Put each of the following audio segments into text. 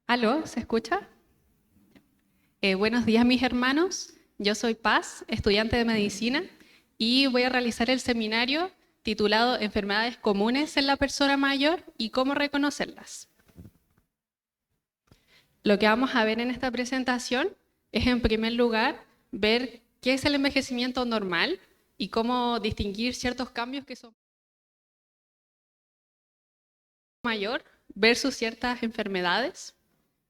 ¿Aló? ¿Se escucha? Buenos días, mis hermanos. Yo soy Paz, estudiante de medicina, y voy a realizar el seminario titulado Enfermedades comunes en la persona mayor y cómo reconocerlas. Lo que vamos a ver en esta presentación es, en primer lugar, ver qué es el envejecimiento normal y cómo distinguir ciertos cambios que son mayor versus ciertas enfermedades.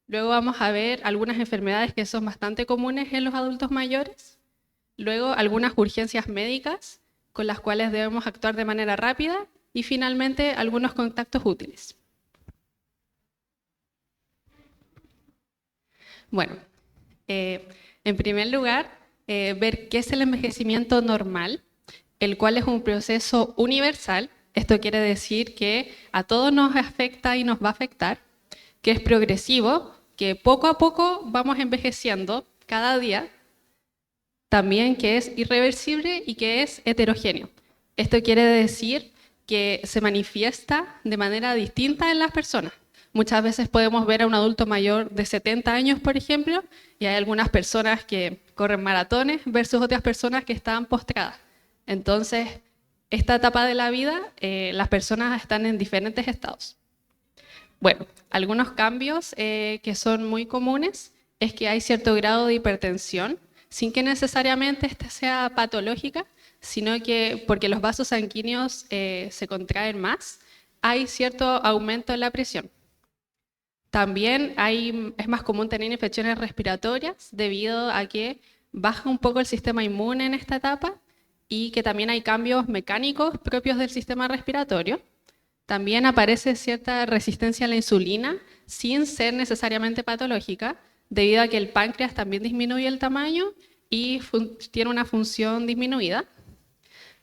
Luego vamos a ver algunas enfermedades que son bastante comunes en los adultos mayores. Luego algunas urgencias médicas con las cuales debemos actuar de manera rápida. Y finalmente algunos contactos útiles. Bueno, en primer lugar, ver qué es el envejecimiento normal, el cual es un proceso universal. Esto quiere decir que a todos nos afecta y nos va a afectar, que es progresivo, que poco a poco vamos envejeciendo cada día, también que es irreversible y que es heterogéneo. Esto quiere decir que se manifiesta de manera distinta en las personas. Muchas veces podemos ver a un adulto mayor de 70 años, por ejemplo, y hay algunas personas que corren maratones versus otras personas que están postradas. Entonces, esta etapa de la vida, las personas están en diferentes estados. Bueno, algunos cambios que son muy comunes es que hay cierto grado de hipertensión, sin que necesariamente esta sea patológica, sino que porque los vasos sanguíneos se contraen más, hay cierto aumento en la presión. También es más común tener infecciones respiratorias debido a que baja un poco el sistema inmune en esta etapa y que también hay cambios mecánicos propios del sistema respiratorio. También aparece cierta resistencia a la insulina sin ser necesariamente patológica, debido a que el páncreas también disminuye el tamaño y tiene una función disminuida.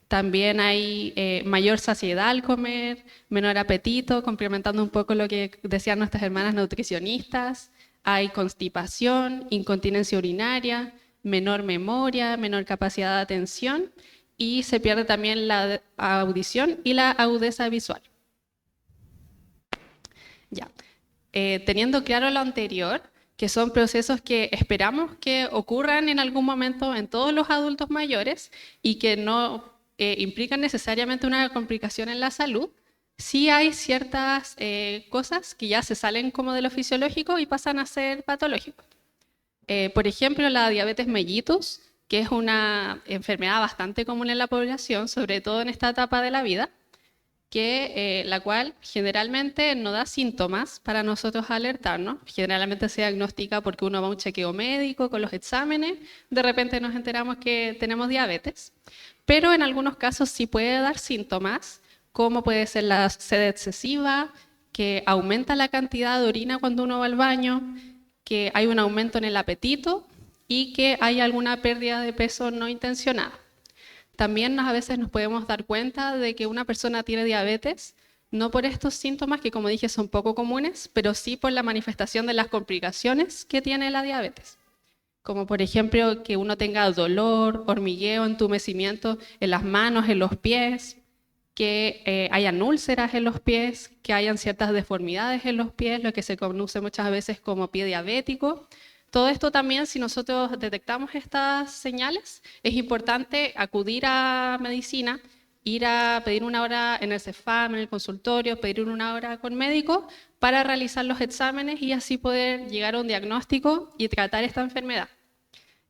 También hay mayor saciedad al comer, menor apetito, complementando un poco lo que decían nuestras hermanas nutricionistas. Hay constipación, incontinencia urinaria, menor memoria, menor capacidad de atención y se pierde también la audición y la agudeza visual. Ya. Teniendo claro lo anterior, que son procesos que esperamos que ocurran en algún momento en todos los adultos mayores y que no implican necesariamente una complicación en la salud, sí hay ciertas cosas que ya se salen como de lo fisiológico y pasan a ser patológicos. Por ejemplo, la diabetes mellitus, que es una enfermedad bastante común en la población, sobre todo en esta etapa de la vida, la cual generalmente no da síntomas para nosotros alertarnos. Generalmente se diagnostica porque uno va a un chequeo médico con los exámenes, de repente nos enteramos que tenemos diabetes, pero en algunos casos sí puede dar síntomas, como puede ser la sed excesiva, que aumenta la cantidad de orina cuando uno va al baño, que hay un aumento en el apetito y que hay alguna pérdida de peso no intencionada. También a veces nos podemos dar cuenta de que una persona tiene diabetes, no por estos síntomas que, como dije, son poco comunes, pero sí por la manifestación de las complicaciones que tiene la diabetes. Como por ejemplo que uno tenga dolor, hormigueo, entumecimiento en las manos, en los pies, que hayan úlceras en los pies, que hayan ciertas deformidades en los pies, lo que se conoce muchas veces como pie diabético. Todo esto también, si nosotros detectamos estas señales, es importante acudir a medicina, ir a pedir una hora en el Cefam, en el consultorio, pedir una hora con médico para realizar los exámenes y así poder llegar a un diagnóstico y tratar esta enfermedad.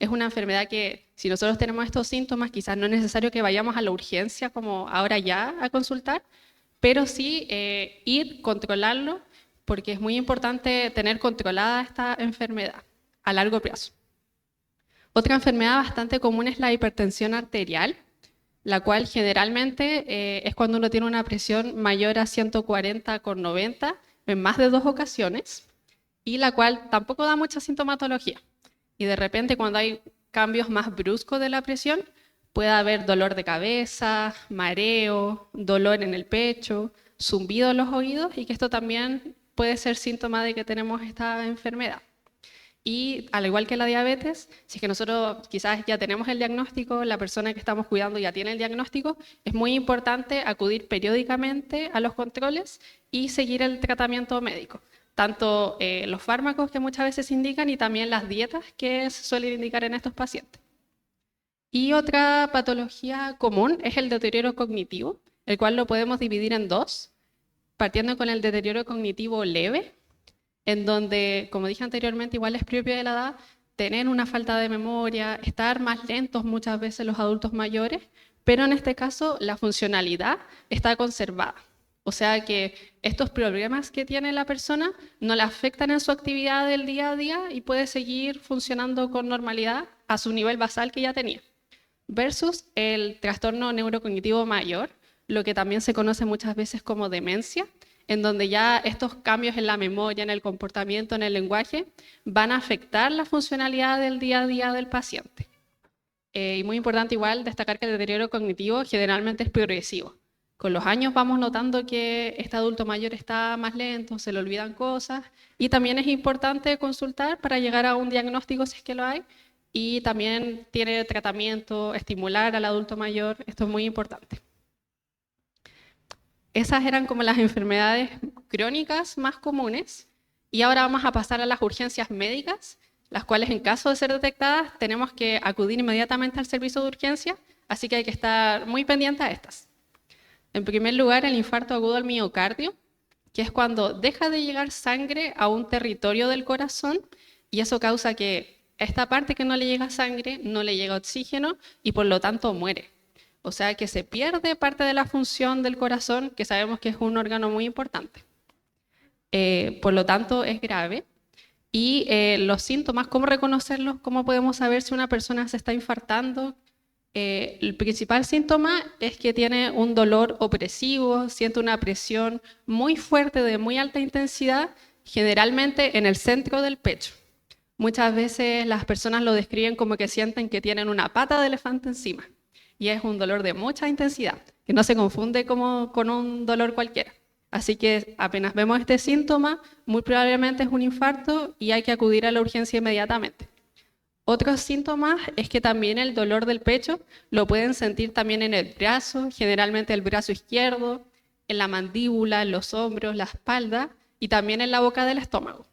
Es una enfermedad que, si nosotros tenemos estos síntomas, quizás no es necesario que vayamos a la urgencia como ahora ya a consultar, pero sí ir, controlarlo, porque es muy importante tener controlada esta enfermedad a largo plazo. Otra enfermedad bastante común es la hipertensión arterial, la cual generalmente es cuando uno tiene una presión mayor a 140/90 en más de 2 ocasiones, y la cual tampoco da mucha sintomatología. Y de repente cuando hay cambios más bruscos de la presión, puede haber dolor de cabeza, mareo, dolor en el pecho, zumbido en los oídos, y que esto también puede ser síntoma de que tenemos esta enfermedad. Y al igual que la diabetes, si es que nosotros quizás ya tenemos el diagnóstico, la persona que estamos cuidando ya tiene el diagnóstico, es muy importante acudir periódicamente a los controles y seguir el tratamiento médico. tanto los fármacos que muchas veces se indican y también las dietas que se suelen indicar en estos pacientes. Y otra patología común es el deterioro cognitivo, el cual lo podemos dividir en dos, partiendo con el deterioro cognitivo leve, en donde, como dije anteriormente, igual es propio de la edad, tener una falta de memoria, estar más lentos muchas veces los adultos mayores, pero en este caso la funcionalidad está conservada. O sea que estos problemas que tiene la persona no le afectan en su actividad del día a día y puede seguir funcionando con normalidad a su nivel basal que ya tenía. Versus el trastorno neurocognitivo mayor, lo que también se conoce muchas veces como demencia, en donde ya estos cambios en la memoria, en el comportamiento, en el lenguaje, van a afectar la funcionalidad del día a día del paciente. Y muy importante igual destacar que el deterioro cognitivo generalmente es progresivo. Con los años vamos notando que este adulto mayor está más lento, se le olvidan cosas, y también es importante consultar para llegar a un diagnóstico si es que lo hay, y también tiene tratamiento, estimular al adulto mayor, esto es muy importante. Esas eran como las enfermedades crónicas más comunes, y ahora vamos a pasar a las urgencias médicas, las cuales en caso de ser detectadas tenemos que acudir inmediatamente al servicio de urgencia, así que hay que estar muy pendiente a estas. En primer lugar, el infarto agudo al miocardio, que es cuando deja de llegar sangre a un territorio del corazón y eso causa que esta parte que no le llega sangre no le llega oxígeno y por lo tanto muere. O sea que se pierde parte de la función del corazón, que sabemos que es un órgano muy importante. Por lo tanto, es grave. Y los síntomas, ¿cómo reconocerlos? ¿Cómo podemos saber si una persona se está infartando? El principal síntoma es que tiene un dolor opresivo, siente una presión muy fuerte de muy alta intensidad, generalmente en el centro del pecho. Muchas veces las personas lo describen como que sienten que tienen una pata de elefante encima y es un dolor de mucha intensidad, que no se confunde como con un dolor cualquiera. Así que apenas vemos este síntoma, muy probablemente es un infarto y hay que acudir a la urgencia inmediatamente. Otros síntomas es que también el dolor del pecho lo pueden sentir también en el brazo, generalmente el brazo izquierdo, en la mandíbula, en los hombros, la espalda y también en la boca del estómago.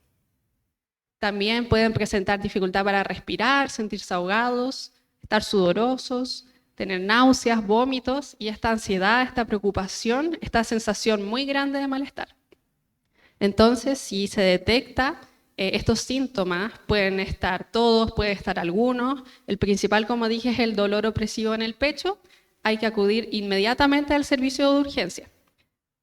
También pueden presentar dificultad para respirar, sentirse ahogados, estar sudorosos, tener náuseas, vómitos y esta ansiedad, esta preocupación, esta sensación muy grande de malestar. Entonces, si se detecta estos síntomas, pueden estar todos, pueden estar algunos. El principal, como dije, es el dolor opresivo en el pecho. Hay que acudir inmediatamente al servicio de urgencia,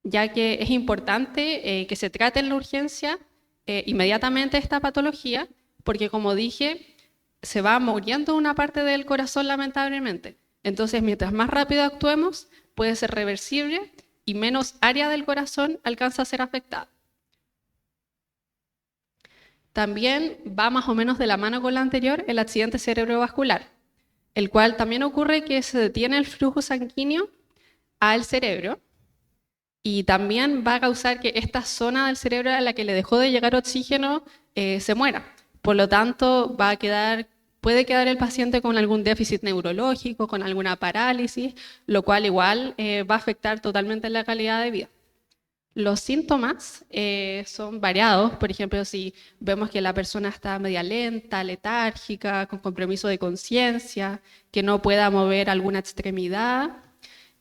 ya que es importante que se trate en la urgencia inmediatamente esta patología, porque como dije, se va muriendo una parte del corazón lamentablemente. Entonces, mientras más rápido actuemos, puede ser reversible y menos área del corazón alcanza a ser afectada. También va más o menos de la mano con la anterior el accidente cerebrovascular, el cual también ocurre que se detiene el flujo sanguíneo al cerebro y también va a causar que esta zona del cerebro a la que le dejó de llegar oxígeno se muera. Por lo tanto, puede quedar el paciente con algún déficit neurológico, con alguna parálisis, lo cual igual va a afectar totalmente la calidad de vida. Los síntomas son variados, por ejemplo, si vemos que la persona está media lenta, letárgica, con compromiso de conciencia, que no pueda mover alguna extremidad.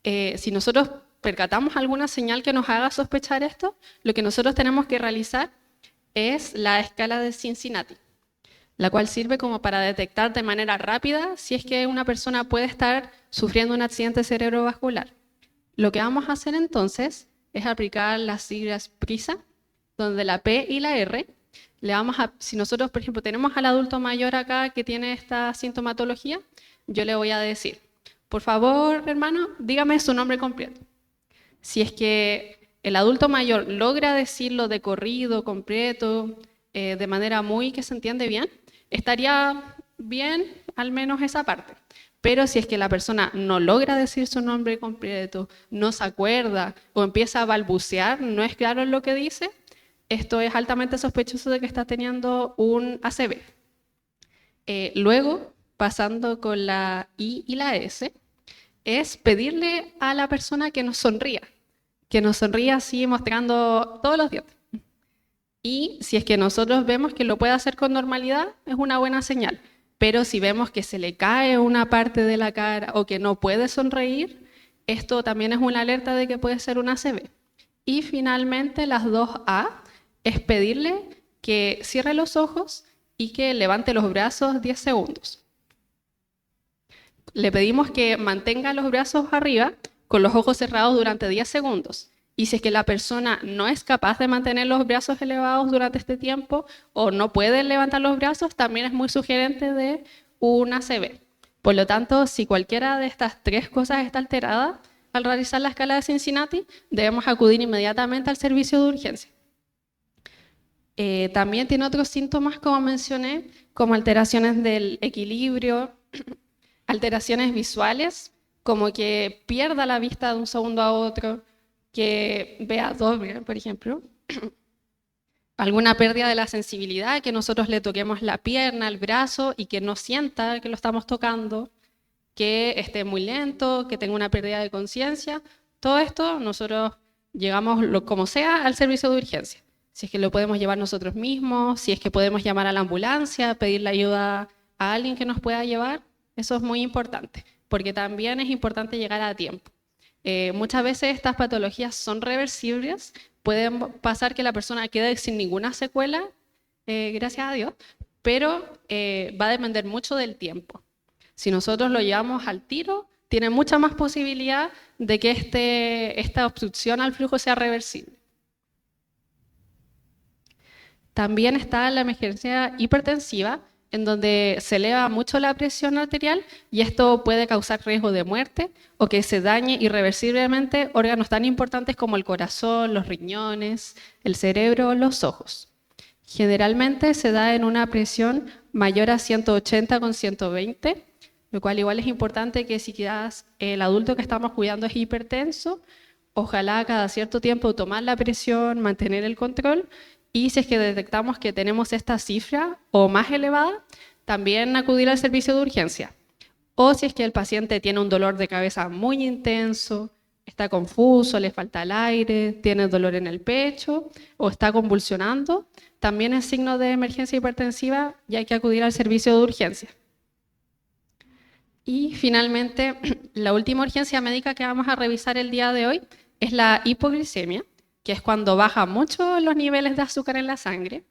Si nosotros percatamos alguna señal que nos haga sospechar esto, lo que nosotros tenemos que realizar es la escala de Cincinnati, la cual sirve como para detectar de manera rápida si es que una persona puede estar sufriendo un accidente cerebrovascular. Lo que vamos a hacer entonces es aplicar las siglas PRISA, donde la P y la R, si nosotros, por ejemplo, tenemos al adulto mayor acá que tiene esta sintomatología, yo le voy a decir, por favor, hermano, dígame su nombre completo. Si es que el adulto mayor logra decirlo de corrido, completo, de manera muy que se entiende bien, estaría bien al menos esa parte. Pero si es que la persona no logra decir su nombre completo, no se acuerda o empieza a balbucear, no es claro en lo que dice, esto es altamente sospechoso de que está teniendo un ACV. Luego, pasando con la I y la S, es pedirle a la persona que nos sonría así mostrando todos los dientes. Y si es que nosotros vemos que lo puede hacer con normalidad, es una buena señal. Pero si vemos que se le cae una parte de la cara o que no puede sonreír, esto también es una alerta de que puede ser una ACV. Y finalmente, las 2A es pedirle que cierre los ojos y que levante los brazos 10 segundos. Le pedimos que mantenga los brazos arriba con los ojos cerrados durante 10 segundos. Y si es que la persona no es capaz de mantener los brazos elevados durante este tiempo o no puede levantar los brazos, también es muy sugerente de una ACV. Por lo tanto, si cualquiera de estas tres cosas está alterada al realizar la escala de Cincinnati, debemos acudir inmediatamente al servicio de urgencia. También tiene otros síntomas, como mencioné, como alteraciones del equilibrio, alteraciones visuales, como que pierda la vista de un segundo a otro, que vea doble, por ejemplo. Alguna pérdida de la sensibilidad, que nosotros le toquemos la pierna, el brazo y que no sienta que lo estamos tocando, que esté muy lento, que tenga una pérdida de conciencia. Todo esto nosotros llegamos como sea al servicio de urgencia. Si es que lo podemos llevar nosotros mismos, si es que podemos llamar a la ambulancia, pedirle ayuda a alguien que nos pueda llevar, eso es muy importante, porque también es importante llegar a tiempo. Muchas veces estas patologías son reversibles, pueden pasar que la persona quede sin ninguna secuela, gracias a Dios, pero va a depender mucho del tiempo. Si nosotros lo llevamos al tiro, tiene mucha más posibilidad de que esta obstrucción al flujo sea reversible. También está la emergencia hipertensiva, en donde se eleva mucho la presión arterial y esto puede causar riesgo de muerte o que se dañe irreversiblemente órganos tan importantes como el corazón, los riñones, el cerebro o los ojos. Generalmente se da en una presión mayor a 180 con 120, lo cual igual es importante que si quizás el adulto que estamos cuidando es hipertenso, ojalá cada cierto tiempo tomar la presión, mantener el control. Y si es que detectamos que tenemos esta cifra o más elevada, también acudir al servicio de urgencia. O si es que el paciente tiene un dolor de cabeza muy intenso, está confuso, le falta el aire, tiene dolor en el pecho o está convulsionando, también es signo de emergencia hipertensiva y hay que acudir al servicio de urgencia. Y finalmente, la última urgencia médica que vamos a revisar el día de hoy es la hipoglicemia, que es cuando baja mucho los niveles de azúcar en la sangre,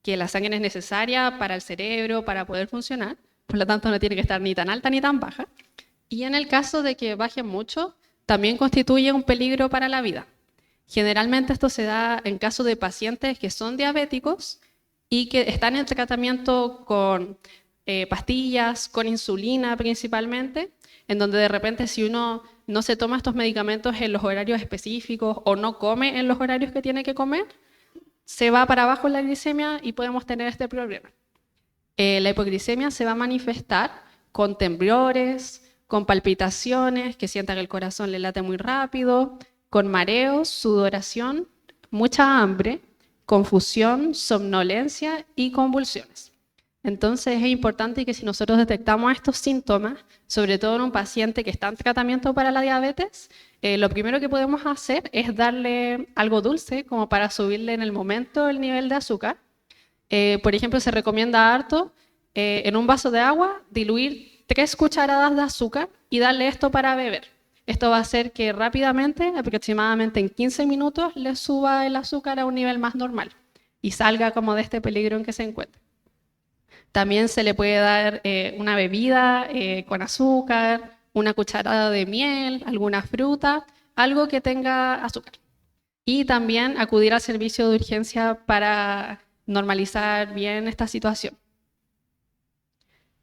que la sangre es necesaria para el cerebro, para poder funcionar, por lo tanto no tiene que estar ni tan alta ni tan baja. Y en el caso de que baje mucho, también constituye un peligro para la vida. Generalmente esto se da en caso de pacientes que son diabéticos y que están en tratamiento con pastillas, con insulina principalmente, en donde de repente si uno no se toma estos medicamentos en los horarios específicos o no come en los horarios que tiene que comer, se va para abajo la glicemia y podemos tener este problema. La hipoglicemia se va a manifestar con temblores, con palpitaciones, que sienta que el corazón le late muy rápido, con mareos, sudoración, mucha hambre, confusión, somnolencia y convulsiones. Entonces es importante que si nosotros detectamos estos síntomas, sobre todo en un paciente que está en tratamiento para la diabetes, lo primero que podemos hacer es darle algo dulce como para subirle en el momento el nivel de azúcar. Por ejemplo, se recomienda harto en un vaso de agua diluir 3 cucharadas de azúcar y darle esto para beber. Esto va a hacer que rápidamente, aproximadamente en 15 minutos, le suba el azúcar a un nivel más normal y salga como de este peligro en que se encuentra. También se le puede dar una bebida con azúcar, una cucharada de miel, alguna fruta, algo que tenga azúcar. Y también acudir al servicio de urgencia para normalizar bien esta situación.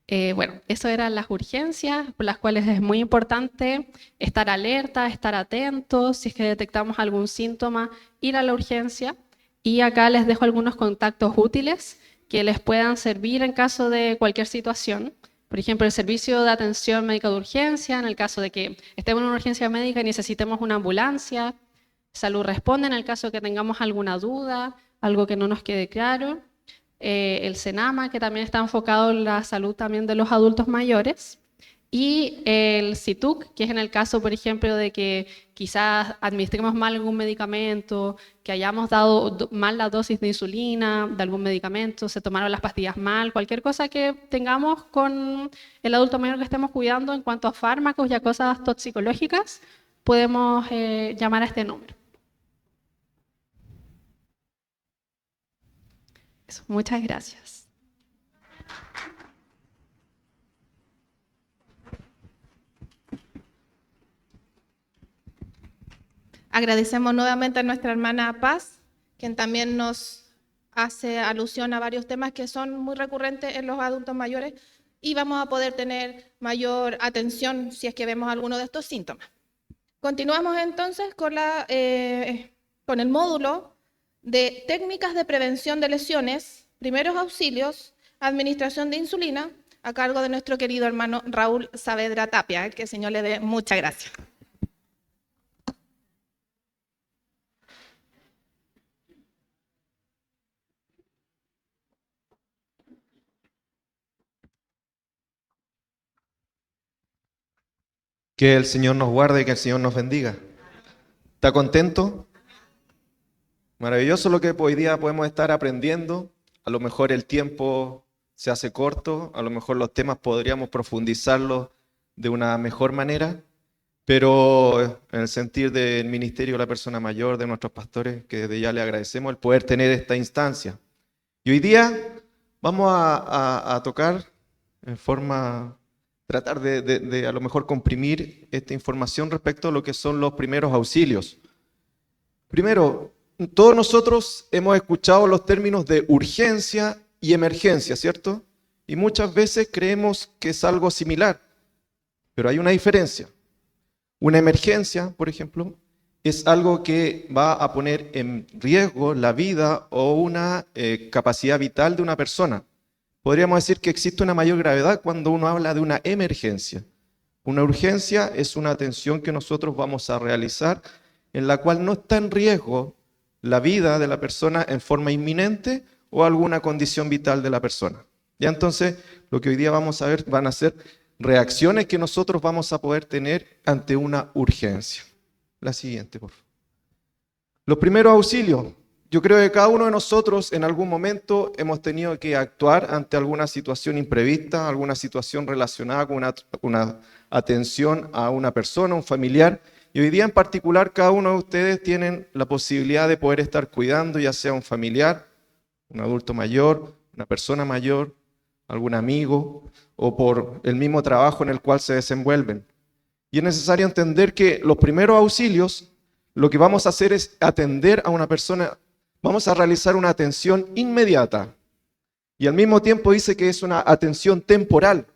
Bueno, eso eran las urgencias, por las cuales es muy importante estar alerta, estar atentos, si es que detectamos algún síntoma, ir a la urgencia. Y acá les dejo algunos contactos útiles que les puedan servir en caso de cualquier situación. Por ejemplo, el servicio de atención médica de urgencia, en el caso de que estemos en una urgencia médica y necesitemos una ambulancia. Salud Responde en el caso de que tengamos alguna duda, algo que no nos quede claro. El CENAMA, que también está enfocado en la salud también de los adultos mayores. Y el CITUC, que es en el caso, por ejemplo, de que quizás administremos mal algún medicamento, que hayamos dado mal la dosis de insulina de algún medicamento, se tomaron las pastillas mal, cualquier cosa que tengamos con el adulto mayor que estemos cuidando en cuanto a fármacos y a cosas toxicológicas, podemos llamar a este número. Eso, muchas gracias. Agradecemos nuevamente a nuestra hermana Paz, quien también nos hace alusión a varios temas que son muy recurrentes en los adultos mayores y vamos a poder tener mayor atención si es que vemos alguno de estos síntomas. Continuamos entonces con el módulo de técnicas de prevención de lesiones, primeros auxilios, administración de insulina, a cargo de nuestro querido hermano Raúl Saavedra Tapia, que el Señor le dé muchas gracias. Que el Señor nos guarde y que el Señor nos bendiga. ¿Está contento? Maravilloso lo que hoy día podemos estar aprendiendo. A lo mejor el tiempo se hace corto, a lo mejor los temas podríamos profundizarlos de una mejor manera, pero en el sentir del ministerio de la persona mayor, de nuestros pastores, que desde ya le agradecemos el poder tener esta instancia. Y hoy día vamos a tocar en forma... tratar de a lo mejor comprimir esta información respecto a lo que son los primeros auxilios. Primero, todos nosotros hemos escuchado los términos de urgencia y emergencia, ¿cierto? Y muchas veces creemos que es algo similar, pero hay una diferencia. Una emergencia, por ejemplo, es algo que va a poner en riesgo la vida o una capacidad vital de una persona. Podríamos decir que existe una mayor gravedad cuando uno habla de una emergencia. Una urgencia es una atención que nosotros vamos a realizar en la cual no está en riesgo la vida de la persona en forma inminente o alguna condición vital de la persona. Ya entonces, lo que hoy día vamos a ver van a ser reacciones que nosotros vamos a poder tener ante una urgencia. La siguiente, por favor. Los primeros auxilios. Yo creo que cada uno de nosotros en algún momento hemos tenido que actuar ante alguna situación imprevista, alguna situación relacionada con una atención a una persona, un familiar. Y hoy día en particular cada uno de ustedes tienen la posibilidad de poder estar cuidando, ya sea un familiar, un adulto mayor, una persona mayor, algún amigo o por el mismo trabajo en el cual se desenvuelven. Y es necesario entender que los primeros auxilios, lo que vamos a hacer es atender a una persona. Vamos a realizar una atención inmediata y al mismo tiempo dice que es una atención temporal.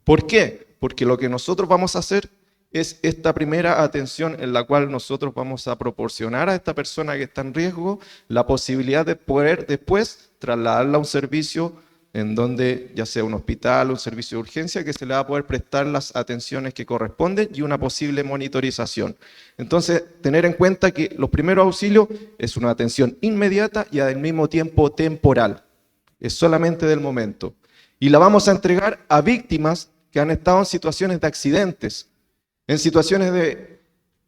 ¿Por qué? Porque lo que nosotros vamos a hacer es esta primera atención en la cual nosotros vamos a proporcionar a esta persona que está en riesgo la posibilidad de poder después trasladarla a un servicio en donde ya sea un hospital, un servicio de urgencia, que se le va a poder prestar las atenciones que corresponden y una posible monitorización. Entonces, tener en cuenta que los primeros auxilios es una atención inmediata y al mismo tiempo temporal. Es solamente del momento. Y la vamos a entregar a víctimas que han estado en situaciones de accidentes, en situaciones de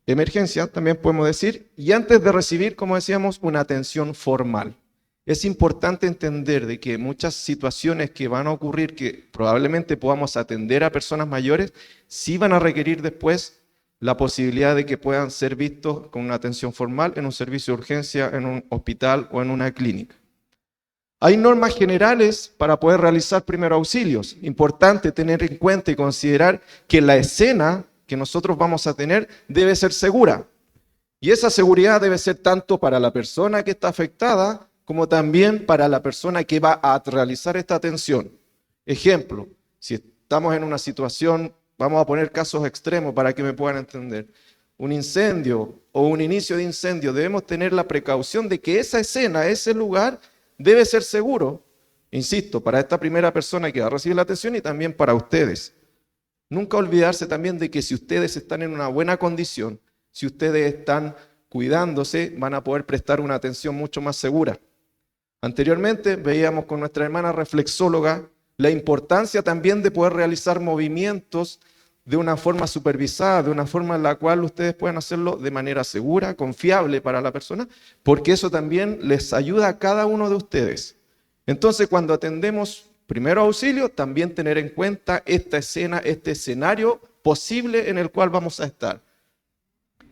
emergencia, también podemos decir, y antes de recibir, como decíamos, una atención formal. Es importante entender de que muchas situaciones que van a ocurrir, que probablemente podamos atender a personas mayores, sí van a requerir después la posibilidad de que puedan ser vistos con una atención formal en un servicio de urgencia, en un hospital o en una clínica. Hay normas generales para poder realizar primeros auxilios. Importante tener en cuenta y considerar que la escena que nosotros vamos a tener debe ser segura. Y esa seguridad debe ser tanto para la persona que está afectada como también para la persona que va a realizar esta atención. Ejemplo, si estamos en una situación, vamos a poner casos extremos para que me puedan entender, un incendio o un inicio de incendio, debemos tener la precaución de que esa escena, ese lugar, debe ser seguro, insisto, para esta primera persona que va a recibir la atención y también para ustedes. Nunca olvidarse también de que si ustedes están en una buena condición, si ustedes están cuidándose, van a poder prestar una atención mucho más segura. Anteriormente veíamos con nuestra hermana reflexóloga la importancia también de poder realizar movimientos de una forma supervisada, de una forma en la cual ustedes puedan hacerlo de manera segura, confiable para la persona, porque eso también les ayuda a cada uno de ustedes. Entonces, cuando atendemos primero auxilio, también tener en cuenta esta escena, este escenario posible en el cual vamos a estar.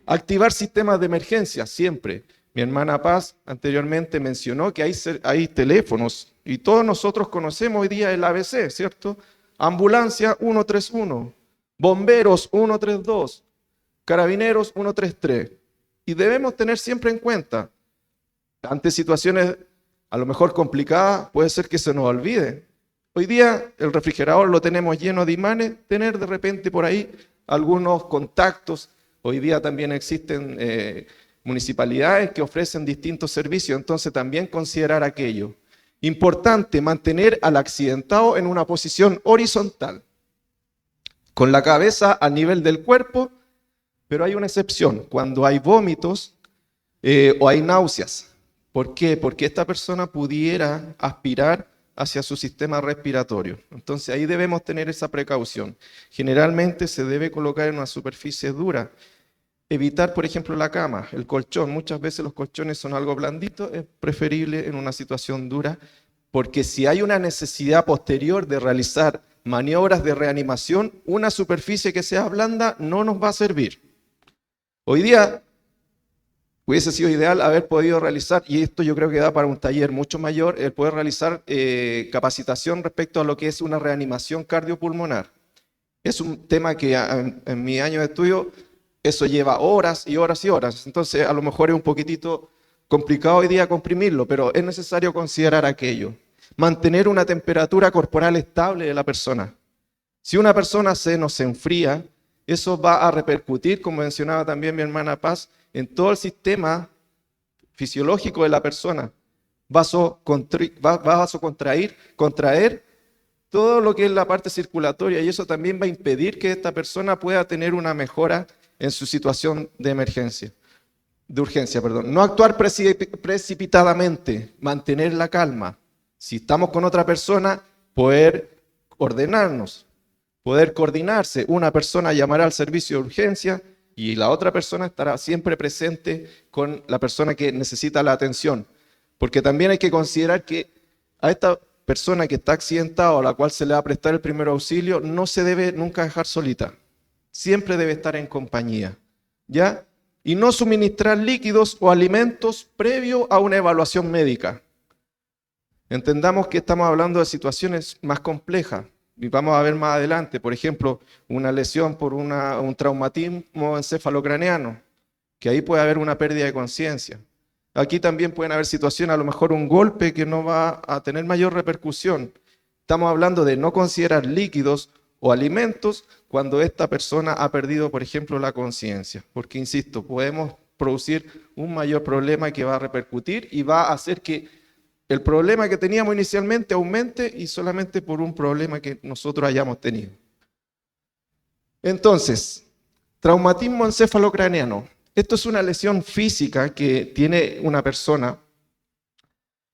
Activar sistemas de emergencia, siempre. Mi hermana Paz anteriormente mencionó que hay teléfonos, y todos nosotros conocemos hoy día el ABC, ¿cierto? Ambulancia 131, bomberos 132, carabineros 133. Y debemos tener siempre en cuenta, ante situaciones a lo mejor complicadas, puede ser que se nos olvide. Hoy día el refrigerador lo tenemos lleno de imanes, tener de repente por ahí algunos contactos. Hoy día también existen municipalidades que ofrecen distintos servicios, entonces también considerar aquello. Importante, mantener al accidentado en una posición horizontal, con la cabeza a nivel del cuerpo, pero hay una excepción, cuando hay vómitos o hay náuseas. ¿Por qué? Porque esta persona pudiera aspirar hacia su sistema respiratorio. Entonces ahí debemos tener esa precaución. Generalmente se debe colocar en una superficie dura. Evitar, por ejemplo, la cama, el colchón. Muchas veces los colchones son algo blanditos, es preferible en una situación dura, porque si hay una necesidad posterior de realizar maniobras de reanimación, una superficie que sea blanda no nos va a servir. Hoy día hubiese sido ideal haber podido realizar, y esto yo creo que da para un taller mucho mayor, el poder realizar capacitación respecto a lo que es una reanimación cardiopulmonar. Es un tema que en mi año de estudio eso lleva horas y horas y horas, entonces a lo mejor es un poquitito complicado hoy día comprimirlo, pero es necesario considerar aquello. Mantener una temperatura corporal estable de la persona. Si una persona se nos enfría, eso va a repercutir, como mencionaba también mi hermana Paz, en todo el sistema fisiológico de la persona. Contraer todo lo que es la parte circulatoria, y eso también va a impedir que esta persona pueda tener una mejora en su situación de emergencia, de urgencia, perdón. No actuar precipitadamente, mantener la calma. Si estamos con otra persona, poder ordenarnos, poder coordinarse. Una persona llamará al servicio de urgencia y la otra persona estará siempre presente con la persona que necesita la atención. Porque también hay que considerar que a esta persona que está accidentada o a la cual se le va a prestar el primer auxilio, no se debe nunca dejar solita. Siempre debe estar en compañía, ¿ya? Y no suministrar líquidos o alimentos previo a una evaluación médica. Entendamos que estamos hablando de situaciones más complejas y vamos a ver más adelante, por ejemplo, una lesión por un traumatismo encefalocraneano, que ahí puede haber una pérdida de conciencia. Aquí también pueden haber situaciones, a lo mejor un golpe que no va a tener mayor repercusión. Estamos hablando de no considerar líquidos o alimentos cuando esta persona ha perdido, por ejemplo, la conciencia. Porque, insisto, podemos producir un mayor problema que va a repercutir y va a hacer que el problema que teníamos inicialmente aumente y solamente por un problema que nosotros hayamos tenido. Entonces, traumatismo encefalocraneano. Esto es una lesión física que tiene una persona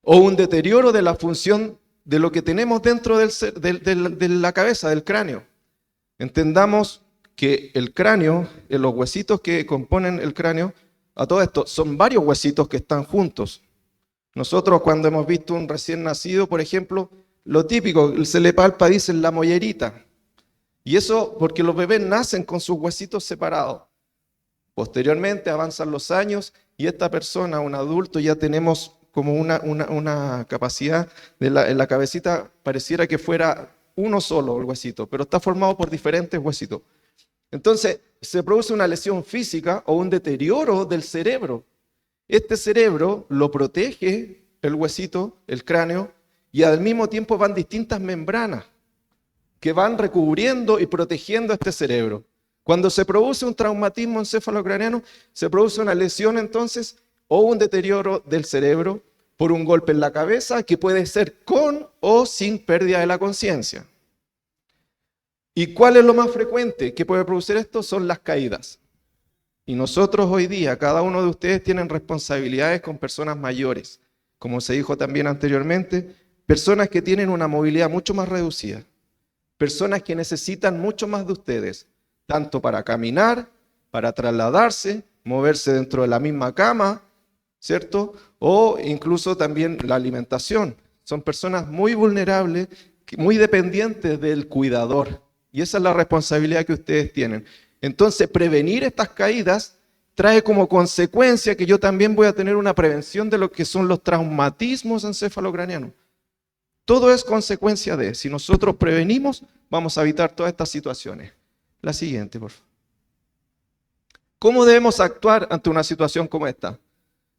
o un deterioro de la función de lo que tenemos dentro de la cabeza, del cráneo. Entendamos que el cráneo, los huesitos que componen el cráneo, a todo esto, son varios huesitos que están juntos. Nosotros cuando hemos visto un recién nacido, por ejemplo, lo típico, se le palpa, dicen, la mollerita. Y eso porque los bebés nacen con sus huesitos separados. Posteriormente avanzan los años y esta persona, un adulto, ya tenemos como una capacidad en la cabecita, pareciera que fuera uno solo el huesito, pero está formado por diferentes huesitos. Entonces, se produce una lesión física o un deterioro del cerebro. Este cerebro lo protege el huesito, el cráneo, y al mismo tiempo van distintas membranas que van recubriendo y protegiendo este cerebro. Cuando se produce un traumatismo encefalocraneano, se produce una lesión entonces o un deterioro del cerebro por un golpe en la cabeza que puede ser con o sin pérdida de la conciencia. ¿Y cuál es lo más frecuente que puede producir esto? Son las caídas. Y nosotros hoy día, cada uno de ustedes tienen responsabilidades con personas mayores. Como se dijo también anteriormente, personas que tienen una movilidad mucho más reducida. Personas que necesitan mucho más de ustedes. tanto para caminar, para trasladarse, moverse dentro de la misma cama, ¿cierto? O incluso también la alimentación. Son personas muy vulnerables, muy dependientes del cuidador. Y esa es la responsabilidad que ustedes tienen. Entonces, prevenir estas caídas trae como consecuencia que yo también voy a tener una prevención de lo que son los traumatismos encefalocranianos. Todo es consecuencia de, si nosotros prevenimos, vamos a evitar todas estas situaciones. La siguiente, por favor. ¿Cómo debemos actuar ante una situación como esta?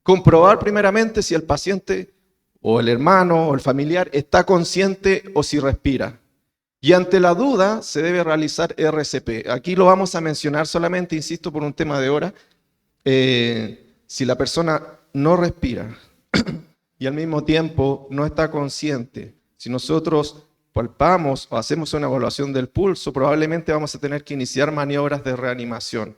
Comprobar primeramente si el paciente o el hermano o el familiar está consciente o si respira. Y ante la duda se debe realizar RCP. Aquí lo vamos a mencionar solamente, insisto, por un tema de hora. Si la persona no respira y al mismo tiempo no está consciente, si nosotros palpamos o hacemos una evaluación del pulso, probablemente vamos a tener que iniciar maniobras de reanimación.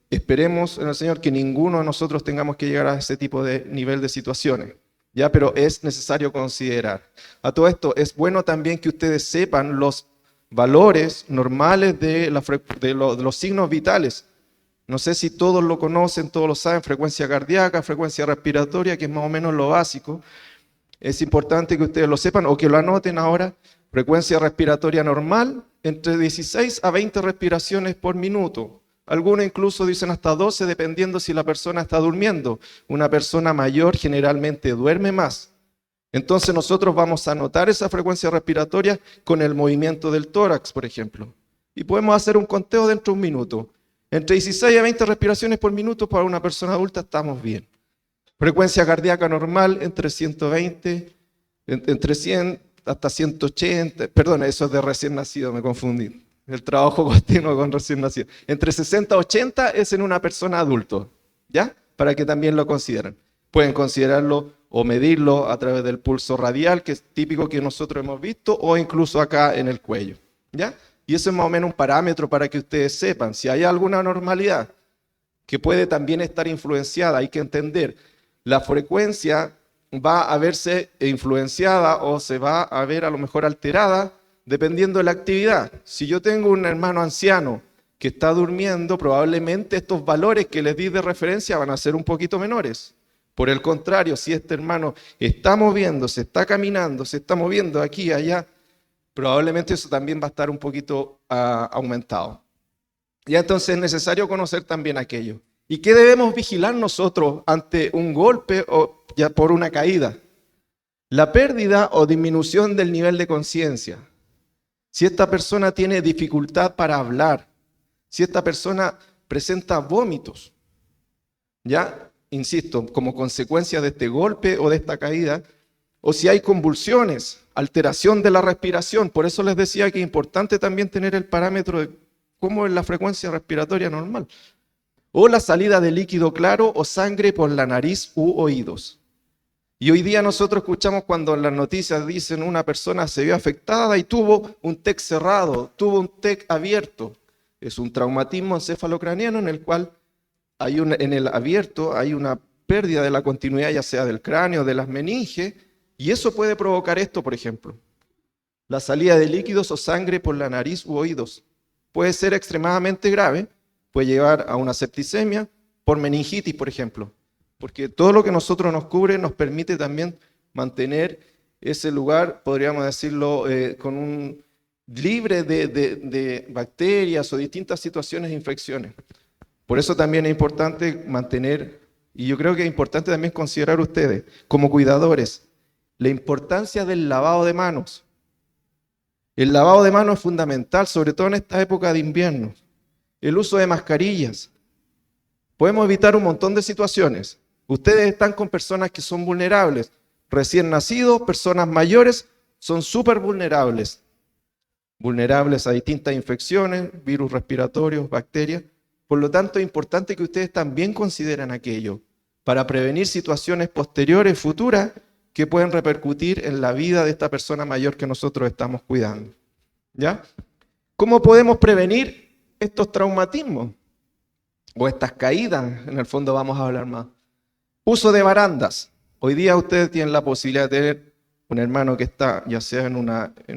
Esperemos en el Señor que ninguno de nosotros tengamos que llegar a ese tipo de nivel de situaciones, ¿ya? Pero es necesario considerar. A todo esto, es bueno también que ustedes sepan los valores normales de los signos vitales. No sé si todos lo conocen, todos lo saben, frecuencia cardíaca, frecuencia respiratoria, que es más o menos lo básico. Es importante que ustedes lo sepan o que lo anoten ahora. Frecuencia respiratoria normal, entre 16 a 20 respiraciones por minuto. Algunos incluso dicen hasta 12, dependiendo si la persona está durmiendo. Una persona mayor generalmente duerme más. Entonces nosotros vamos a anotar esa frecuencia respiratoria con el movimiento del tórax, por ejemplo. Y podemos hacer un conteo dentro de un minuto. Entre 16 a 20 respiraciones por minuto para una persona adulta estamos bien. Frecuencia cardíaca normal entre 120, entre 100 hasta 180, perdón, eso es de recién nacido, me confundí. El trabajo continuo con recién nacido. Entre 60 y 80 es en una persona adulto, ¿ya? Para que también lo consideren. Pueden considerarlo o medirlo a través del pulso radial, que es típico que nosotros hemos visto, o incluso acá en el cuello, ¿ya? Y eso es más o menos un parámetro para que ustedes sepan. Si hay alguna anormalidad que puede también estar influenciada, hay que entender, la frecuencia va a verse influenciada o se va a ver a lo mejor alterada dependiendo de la actividad. Si yo tengo un hermano anciano que está durmiendo, probablemente estos valores que les di de referencia van a ser un poquito menores. Por el contrario, si este hermano está moviéndose, está caminando, se está moviendo aquí y allá, probablemente eso también va a estar un poquito aumentado. Y entonces es necesario conocer también aquello. ¿Y qué debemos vigilar nosotros ante un golpe o ya por una caída? La pérdida o disminución del nivel de conciencia. Si esta persona tiene dificultad para hablar, si esta persona presenta vómitos, ya, insisto, como consecuencia de este golpe o de esta caída, o si hay convulsiones, alteración de la respiración. Por eso les decía que es importante también tener el parámetro de cómo es la frecuencia respiratoria normal. O la salida de líquido claro o sangre por la nariz u oídos. Y hoy día nosotros escuchamos cuando en las noticias dicen una persona se vio afectada y tuvo un TEC cerrado, tuvo un TEC abierto. Es un traumatismo encefalocraniano en el cual en el abierto hay una pérdida de la continuidad, ya sea del cráneo, de las meninges, y eso puede provocar esto, por ejemplo. La salida de líquidos o sangre por la nariz u oídos. Puede ser extremadamente grave, puede llevar a una septicemia por meningitis, por ejemplo. Porque todo lo que nosotros nos cubre nos permite también mantener ese lugar, podríamos decirlo, libre de bacterias o distintas situaciones de infecciones. Por eso también es importante mantener, y yo creo que es importante también considerar ustedes, como cuidadores, la importancia del lavado de manos. El lavado de manos es fundamental, sobre todo en esta época de invierno. El uso de mascarillas. Podemos evitar un montón de situaciones. Ustedes están con personas que son vulnerables. Recién nacidos, personas mayores, son súper vulnerables. Vulnerables a distintas infecciones, virus respiratorios, bacterias. Por lo tanto, es importante que ustedes también consideren aquello para prevenir situaciones posteriores, futuras, que pueden repercutir en la vida de esta persona mayor que nosotros estamos cuidando. ¿Ya? ¿Cómo podemos prevenir estos traumatismos? O estas caídas, en el fondo vamos a hablar más. Uso de barandas. Hoy día ustedes tienen la posibilidad de tener un hermano que está ya sea en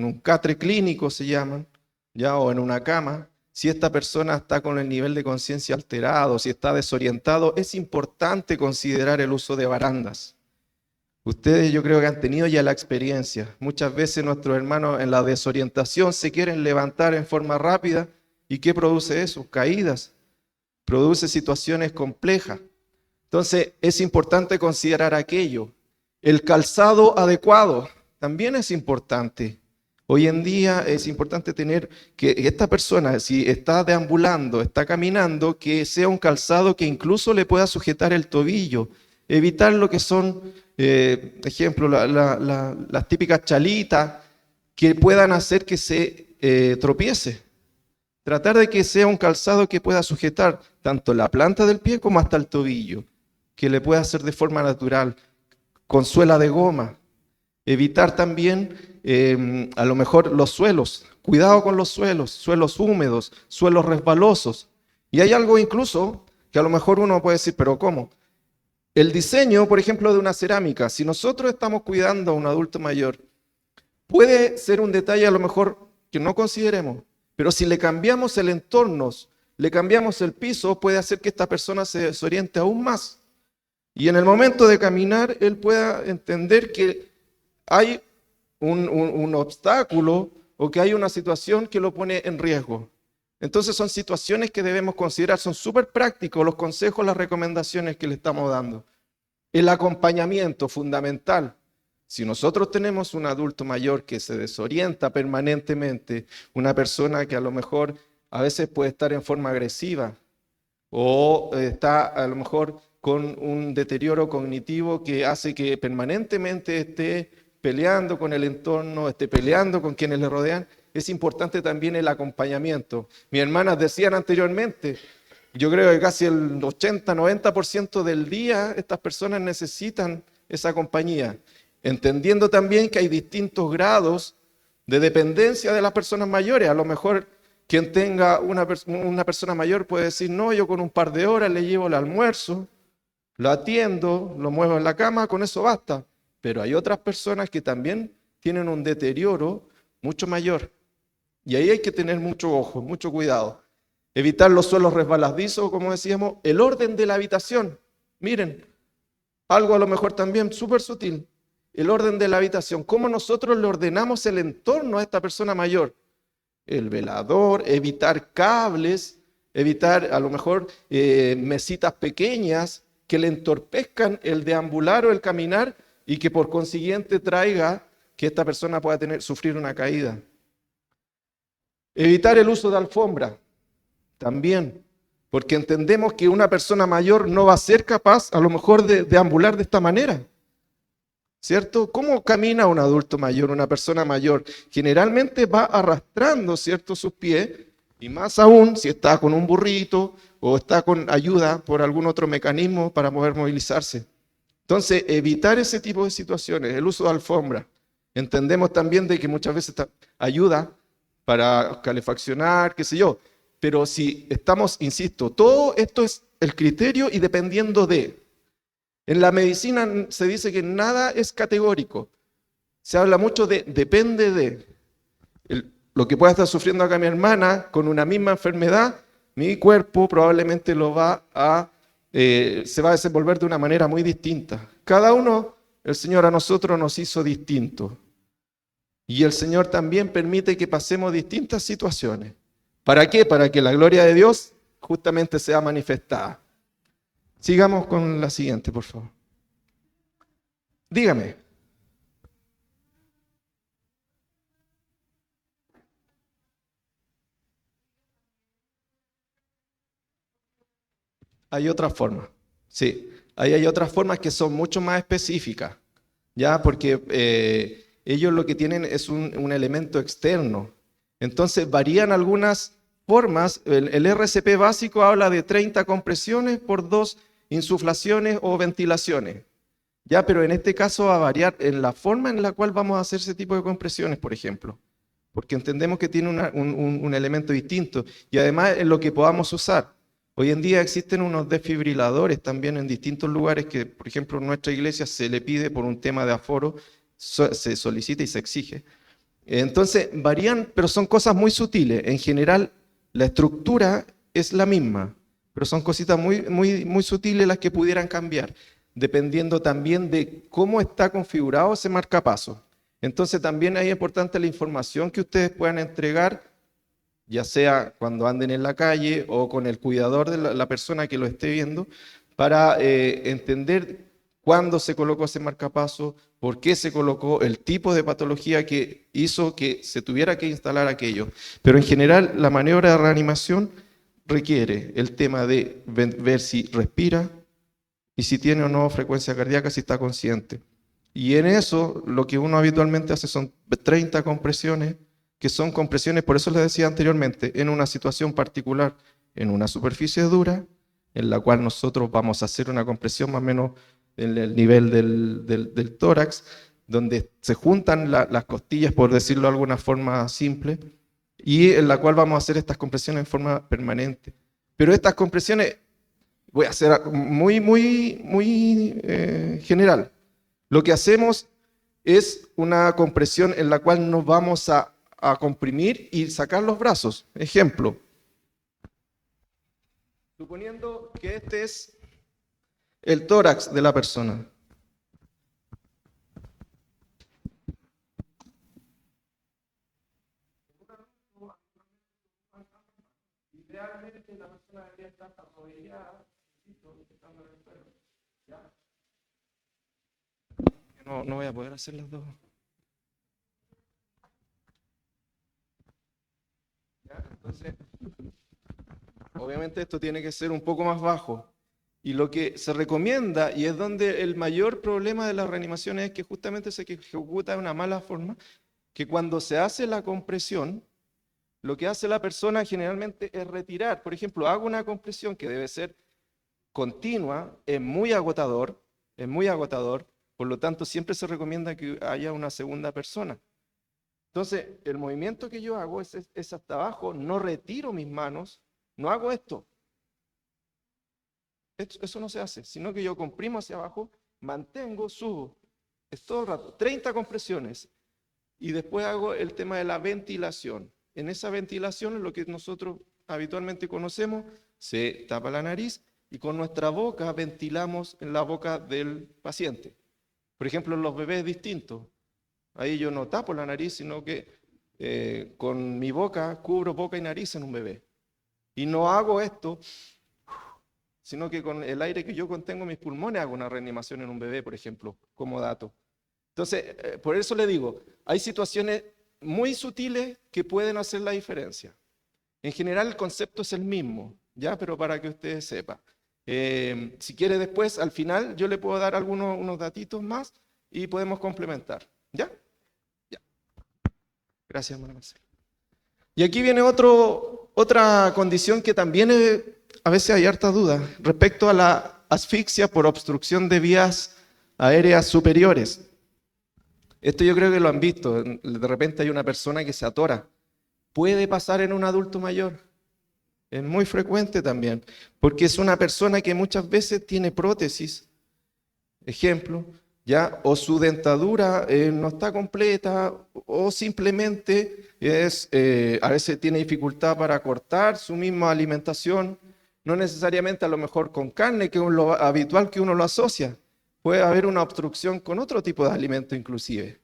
un catre clínico, se llaman, ya, o en una cama, si esta persona está con el nivel de conciencia alterado, si está desorientado, es importante considerar el uso de barandas. Ustedes yo creo que han tenido ya la experiencia. Muchas veces nuestros hermanos en la desorientación se quieren levantar en forma rápida. ¿Y qué produce eso? Caídas. Produce situaciones complejas. Entonces es importante considerar aquello. El calzado adecuado también es importante. Hoy en día es importante tener que esta persona, si está deambulando, está caminando, que sea un calzado que incluso le pueda sujetar el tobillo. Evitar lo que son, ejemplo, las típicas chalitas que puedan hacer que se tropiece. Tratar de que sea un calzado que pueda sujetar tanto la planta del pie como hasta el tobillo, que le pueda hacer de forma natural, con suela de goma. Evitar también a lo mejor los suelos. Cuidado con los suelos húmedos, suelos resbalosos. Y hay algo incluso que a lo mejor uno puede decir, ¿pero cómo? El diseño, por ejemplo, de una cerámica, si nosotros estamos cuidando a un adulto mayor, puede ser un detalle a lo mejor que no consideremos, pero si le cambiamos el entorno, le cambiamos el piso, puede hacer que esta persona se desoriente aún más. Y en el momento de caminar, él pueda entender que hay un obstáculo o que hay una situación que lo pone en riesgo. Entonces son situaciones que debemos considerar, son súper prácticos los consejos, las recomendaciones que le estamos dando. El acompañamiento fundamental. Si nosotros tenemos un adulto mayor que se desorienta permanentemente, una persona que a lo mejor a veces puede estar en forma agresiva o está a lo mejor con un deterioro cognitivo que hace que permanentemente esté peleando con el entorno, esté peleando con quienes le rodean, es importante también el acompañamiento. Mis hermanas decían anteriormente, yo creo que casi el 80-90% del día estas personas necesitan esa compañía, entendiendo también que hay distintos grados de dependencia de las personas mayores. A lo mejor quien tenga una persona mayor puede decir, no, yo con un par de horas le llevo el almuerzo, lo atiendo, lo muevo en la cama, con eso basta. Pero hay otras personas que también tienen un deterioro mucho mayor. Y ahí hay que tener mucho ojo, mucho cuidado. Evitar los suelos resbaladizos, como decíamos, el orden de la habitación. Miren, algo a lo mejor también súper sutil. El orden de la habitación. ¿Cómo nosotros le ordenamos el entorno a esta persona mayor? El velador, evitar cables, evitar a lo mejor mesitas pequeñas que le entorpezcan el deambular o el caminar y que por consiguiente traiga que esta persona pueda sufrir una caída. Evitar el uso de alfombra, también, porque entendemos que una persona mayor no va a ser capaz a lo mejor de deambular de esta manera, ¿cierto? ¿Cómo camina un adulto mayor, una persona mayor? Generalmente va arrastrando, ¿cierto?, sus pies, y más aún si está con un burrito o está con ayuda por algún otro mecanismo para poder movilizarse. Entonces, evitar ese tipo de situaciones, el uso de alfombra. Entendemos también de que muchas veces ayuda para calefaccionar, qué sé yo. Pero si estamos, insisto, todo esto es el criterio y dependiendo de. En la medicina se dice que nada es categórico. Se habla mucho de depende de. Lo que pueda estar sufriendo acá mi hermana con una misma enfermedad, mi cuerpo probablemente se va a desenvolver de una manera muy distinta. Cada uno, el Señor a nosotros nos hizo distintos. Y el Señor también permite que pasemos distintas situaciones. ¿Para qué? Para que la gloria de Dios justamente sea manifestada. Sigamos con la siguiente, por favor. Dígame. Hay otras formas, sí. Ahí hay otras formas que son mucho más específicas, ¿ya? Porque ellos lo que tienen es un elemento externo. Entonces varían algunas formas. El RCP básico habla de 30 compresiones por 2 insuflaciones o ventilaciones. Ya, pero en este caso va a variar en la forma en la cual vamos a hacer ese tipo de compresiones, por ejemplo. Porque entendemos que tiene un elemento distinto. Y además en lo que podamos usar. Hoy en día existen unos desfibriladores también en distintos lugares que, por ejemplo, en nuestra iglesia se le pide por un tema de aforo, se solicita y se exige. Entonces, varían, pero son cosas muy sutiles. En general, La estructura es la misma, pero son cositas muy sutiles las que pudieran cambiar, dependiendo también de cómo está configurado ese marcapaso. Entonces también es importante la información que ustedes puedan entregar, ya sea cuando anden en la calle o con el cuidador de la persona que lo esté viendo, para entender cuándo se colocó ese marcapaso, por qué se colocó, el tipo de patología que hizo que se tuviera que instalar aquello. Pero en general la maniobra de reanimación requiere el tema de ver si respira y si tiene o no frecuencia cardíaca, si está consciente. Y en eso lo que uno habitualmente hace son 30 compresiones, que son compresiones, por eso les decía anteriormente, en una situación particular, en una superficie dura, en la cual nosotros vamos a hacer una compresión más o menos en el nivel del tórax, donde se juntan las costillas, por decirlo de alguna forma simple, y en la cual vamos a hacer estas compresiones en forma permanente. Pero estas compresiones, voy a hacer muy general. Lo que hacemos es una compresión en la cual nos vamos a comprimir y sacar los brazos. Ejemplo, suponiendo que este es el tórax de la persona. Idealmente la persona debería estar arrodillada, estando en el suelo. ¿Ya? No voy a poder hacer las dos. ¿Ya? Entonces, obviamente esto tiene que ser un poco más bajo. Y lo que se recomienda, y es donde el mayor problema de la reanimación es que justamente se ejecuta de una mala forma, que cuando se hace la compresión, lo que hace la persona generalmente es retirar. Por ejemplo, hago una compresión que debe ser continua, es muy agotador, por lo tanto siempre se recomienda que haya una segunda persona. Entonces, el movimiento que yo hago es hasta abajo, no retiro mis manos, no hago esto. Eso no se hace, sino que yo comprimo hacia abajo, mantengo, subo. Es todo el rato, 30 compresiones. Y después hago el tema de la ventilación. En esa ventilación es lo que nosotros habitualmente conocemos, se tapa la nariz y con nuestra boca ventilamos en la boca del paciente. Por ejemplo, en los bebés es distinto. Ahí yo no tapo la nariz, sino que con mi boca cubro boca y nariz en un bebé. Y no hago esto, sino que con el aire que yo contengo en mis pulmones hago una reanimación en un bebé, por ejemplo, como dato. Entonces, por eso le digo, hay situaciones muy sutiles que pueden hacer la diferencia. En general el concepto es el mismo, ¿ya? Pero para que ustedes sepan. Si quiere después, al final, yo le puedo dar unos datitos más y podemos complementar. ¿Ya? Ya. Gracias, hermana Marcela. Y aquí viene otra condición que también a veces hay harta duda respecto a la asfixia por obstrucción de vías aéreas superiores. Esto yo creo que lo han visto. De repente hay una persona que se atora. Puede pasar en un adulto mayor. Es muy frecuente también, porque es una persona que muchas veces tiene prótesis, ejemplo, ¿ya? O su dentadura no está completa, o simplemente a veces tiene dificultad para cortar su misma alimentación, no necesariamente a lo mejor con carne, que es lo habitual que uno lo asocia. Puede haber una obstrucción con otro tipo de alimento inclusive.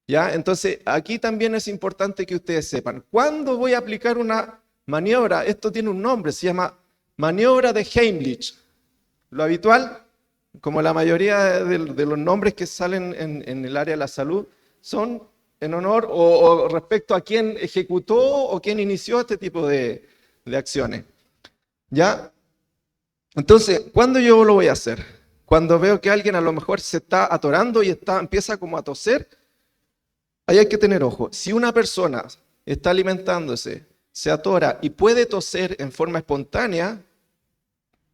¿Ya? Entonces, aquí también es importante que ustedes sepan, ¿cuándo voy a aplicar una maniobra? Esto tiene un nombre, se llama maniobra de Heimlich. Lo habitual, como la mayoría de los nombres que salen en el área de la salud, son en honor o respecto a quién ejecutó o quién inició este tipo de acciones. ¿Ya? Entonces, ¿cuándo yo lo voy a hacer? Cuando veo que alguien a lo mejor se está atorando y empieza como a toser, ahí hay que tener ojo. Si una persona está alimentándose, se atora y puede toser en forma espontánea,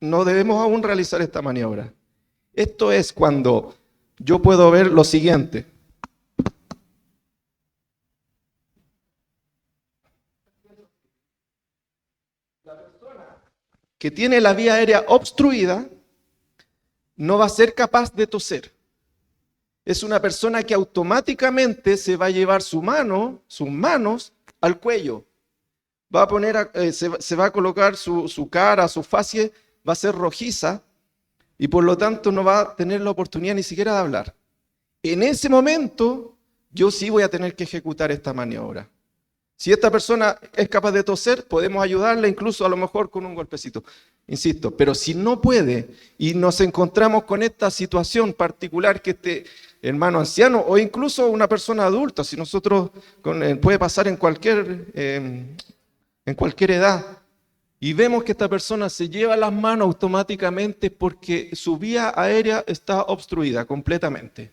no debemos aún realizar esta maniobra. Esto es cuando yo puedo ver lo siguiente. La persona que tiene la vía aérea obstruida no va a ser capaz de toser. Es una persona que automáticamente se va a llevar sus manos al cuello. va a poner, se va a colocar su cara, su facie, va a ser rojiza y por lo tanto no va a tener la oportunidad ni siquiera de hablar. En ese momento, yo sí voy a tener que ejecutar esta maniobra. Si esta persona es capaz de toser, podemos ayudarla incluso a lo mejor con un golpecito, insisto. Pero si no puede y nos encontramos con esta situación particular que este hermano anciano o incluso una persona adulta, si nosotros puede pasar en cualquier edad, y vemos que esta persona se lleva las manos automáticamente porque su vía aérea está obstruida completamente.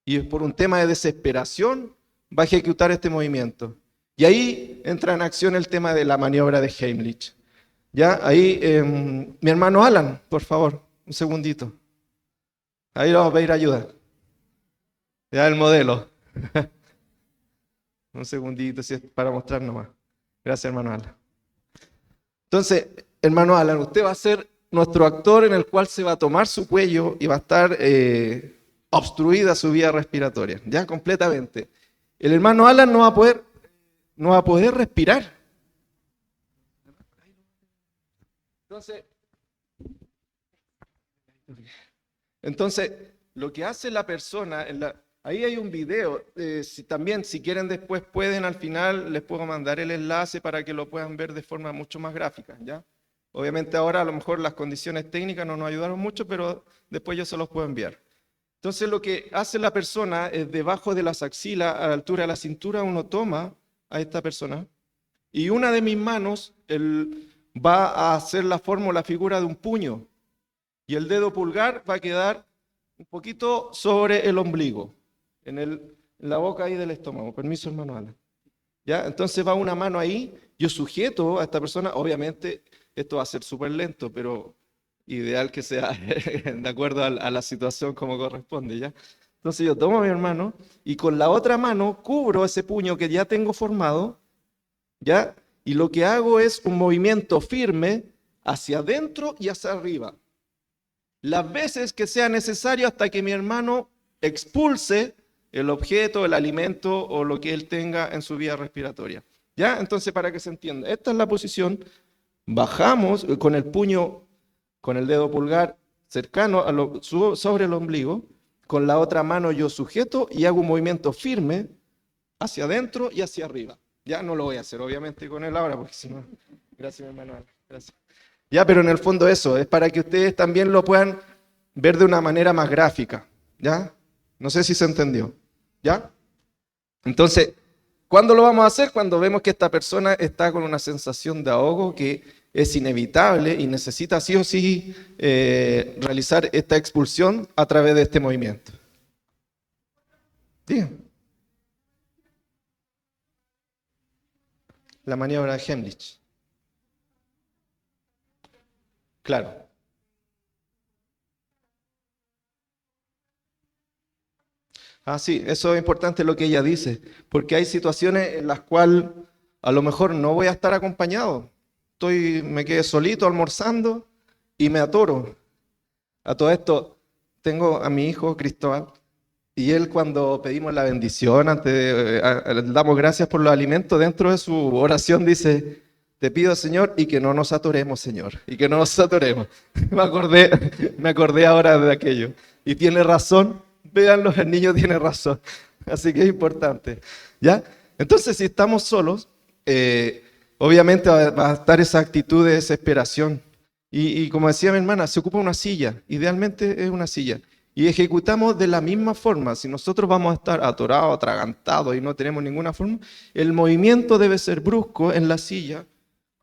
Y por un tema de desesperación va a ejecutar este movimiento. Y ahí entra en acción el tema de la maniobra de Heimlich. ¿Ya? Ahí, mi hermano Alan, por favor, un segundito. Ahí vamos a pedir ayuda. Ya el modelo. Un segundito, si es para mostrar nomás. Gracias, hermano Alan. Entonces, hermano Alan, usted va a ser nuestro actor en el cual se va a tomar su cuello y va a estar obstruida su vía respiratoria, ya completamente. El hermano Alan no va a poder respirar. Entonces, lo que hace la persona, ahí hay un video, si quieren después pueden, al final les puedo mandar el enlace para que lo puedan ver de forma mucho más gráfica, ¿ya? Obviamente ahora a lo mejor las condiciones técnicas no nos ayudaron mucho, pero después yo se los puedo enviar. Entonces lo que hace la persona es debajo de las axilas, a la altura de la cintura, uno toma a esta persona y una de mis manos va a hacer la forma, la figura de un puño y el dedo pulgar va a quedar un poquito sobre el ombligo, en la boca ahí del estómago. Permiso, hermano Alan. ¿Ya? Entonces va una mano ahí, yo sujeto a esta persona, obviamente esto va a ser súper lento, pero ideal que sea de acuerdo a la situación como corresponde, ¿ya? Entonces yo tomo a mi hermano y con la otra mano cubro ese puño que ya tengo formado, ¿ya? Y lo que hago es un movimiento firme hacia adentro y hacia arriba. Las veces que sea necesario hasta que mi hermano expulse el objeto, el alimento o lo que él tenga en su vía respiratoria. ¿Ya? Entonces, para que se entienda, esta es la posición. Bajamos con el puño, con el dedo pulgar cercano sobre el ombligo. Con la otra mano yo sujeto y hago un movimiento firme hacia adentro y hacia arriba. Ya no lo voy a hacer, obviamente, con él ahora, porque si no... Gracias, mi hermano. Gracias. Ya, pero en el fondo eso, es para que ustedes también lo puedan ver de una manera más gráfica. ¿Ya? No sé si se entendió. ¿Ya? Entonces, ¿cuándo lo vamos a hacer? Cuando vemos que esta persona está con una sensación de ahogo que es inevitable y necesita sí o sí realizar esta expulsión a través de este movimiento. ¿Sí? La maniobra de Heimlich. Claro. Ah, sí, eso es importante lo que ella dice, porque hay situaciones en las cuales a lo mejor no voy a estar acompañado. Me quedé solito almorzando y me atoro. A todo esto, tengo a mi hijo Cristóbal y él cuando pedimos la bendición, damos gracias por los alimentos, dentro de su oración dice, te pido Señor y que no nos atoremos Señor, y que no nos atoremos. Me acordé ahora de aquello. Y tiene razón, véanlo, el niño tiene razón. Así que es importante. ¿Ya? Entonces, si estamos solos, obviamente va a estar esa actitud de desesperación. Y como decía mi hermana, se ocupa una silla, idealmente es una silla. Y ejecutamos de la misma forma. Si nosotros vamos a estar atorados, atragantados y no tenemos ninguna forma, el movimiento debe ser brusco en la silla,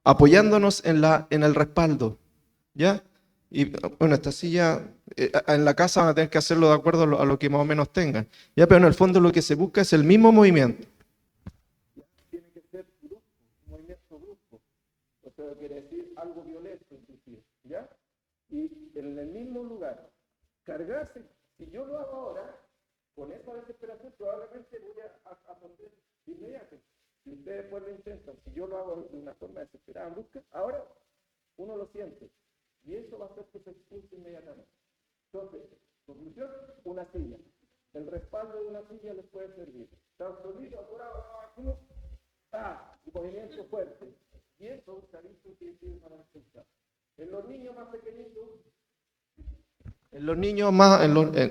apoyándonos en el respaldo. ¿Ya? Y bueno, esta silla en la casa van a tener que hacerlo de acuerdo a lo que más o menos tengan. ¿Ya? Pero en el fondo lo que se busca es el mismo movimiento. Tiene que ser brusco, un movimiento brusco. O sea, quiere decir algo violento inclusive. ¿Ya? Y en el mismo lugar. Cargarse, si yo lo hago ahora, con esa desesperación probablemente voy a poner de inmediato. Si ustedes después lo intentan, si yo lo hago de una forma desesperada, brusca, ahora uno lo siente. Y eso va a hacer que se expulse inmediatamente. Entonces, conclusión, una silla. El respaldo de una silla les puede servir. Están solitos, apurados, un movimiento fuerte. Y eso se ha visto que tiene para resultar. En los niños más pequeñitos,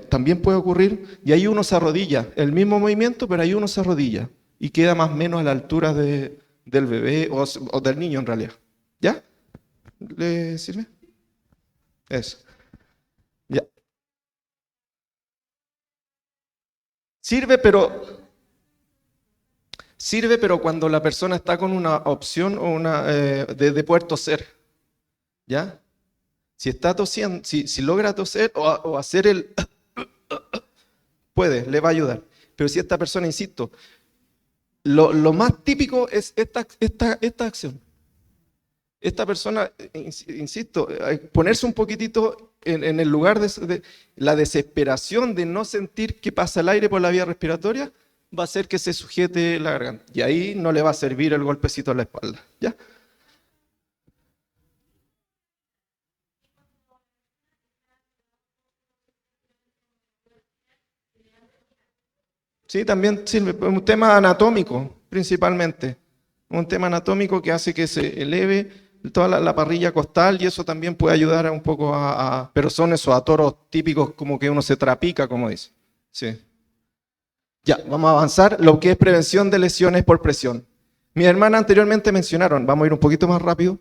también puede ocurrir, y ahí uno se arrodilla, el mismo movimiento, pero ahí uno se arrodilla y queda más o menos a la altura del bebé o del niño en realidad. ¿Ya? ¿Le sirve? Eso. Ya. Sirve, pero cuando la persona está con una opción o de poder toser. ¿Ya? Si está tosiendo, si logra toser o hacer le va a ayudar. Pero si esta persona, insisto, lo más típico es esta acción. Esta persona, insisto, ponerse un poquitito en el lugar de la desesperación de no sentir que pasa el aire por la vía respiratoria, va a hacer que se sujete la garganta. Y ahí no le va a servir el golpecito en la espalda. ¿Ya? Sí, también sirve. Un tema anatómico, principalmente. Un tema anatómico que hace que se eleve toda la parrilla costal y eso también puede ayudar un poco pero son esos atoros típicos como que uno se trapica, como dice. Sí. Ya, vamos a avanzar. Lo que es prevención de lesiones por presión. Mis hermanas anteriormente mencionaron, vamos a ir un poquito más rápido,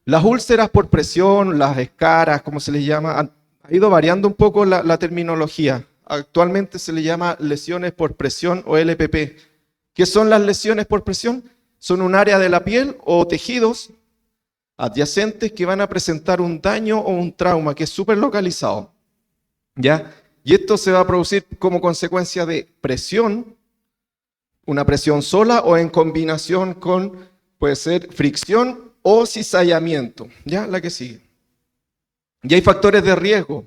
las úlceras por presión, las escaras, como se les llama, ha ido variando un poco la terminología. Actualmente se le llama lesiones por presión o LPP. ¿Qué son las lesiones por presión? Son un área de la piel o tejidos adyacentes que van a presentar un daño o un trauma que es súper localizado. ¿Ya? Y esto se va a producir como consecuencia de presión, una presión sola o en combinación con, puede ser fricción o cizallamiento. ¿Ya? La que sigue. Y hay factores de riesgo.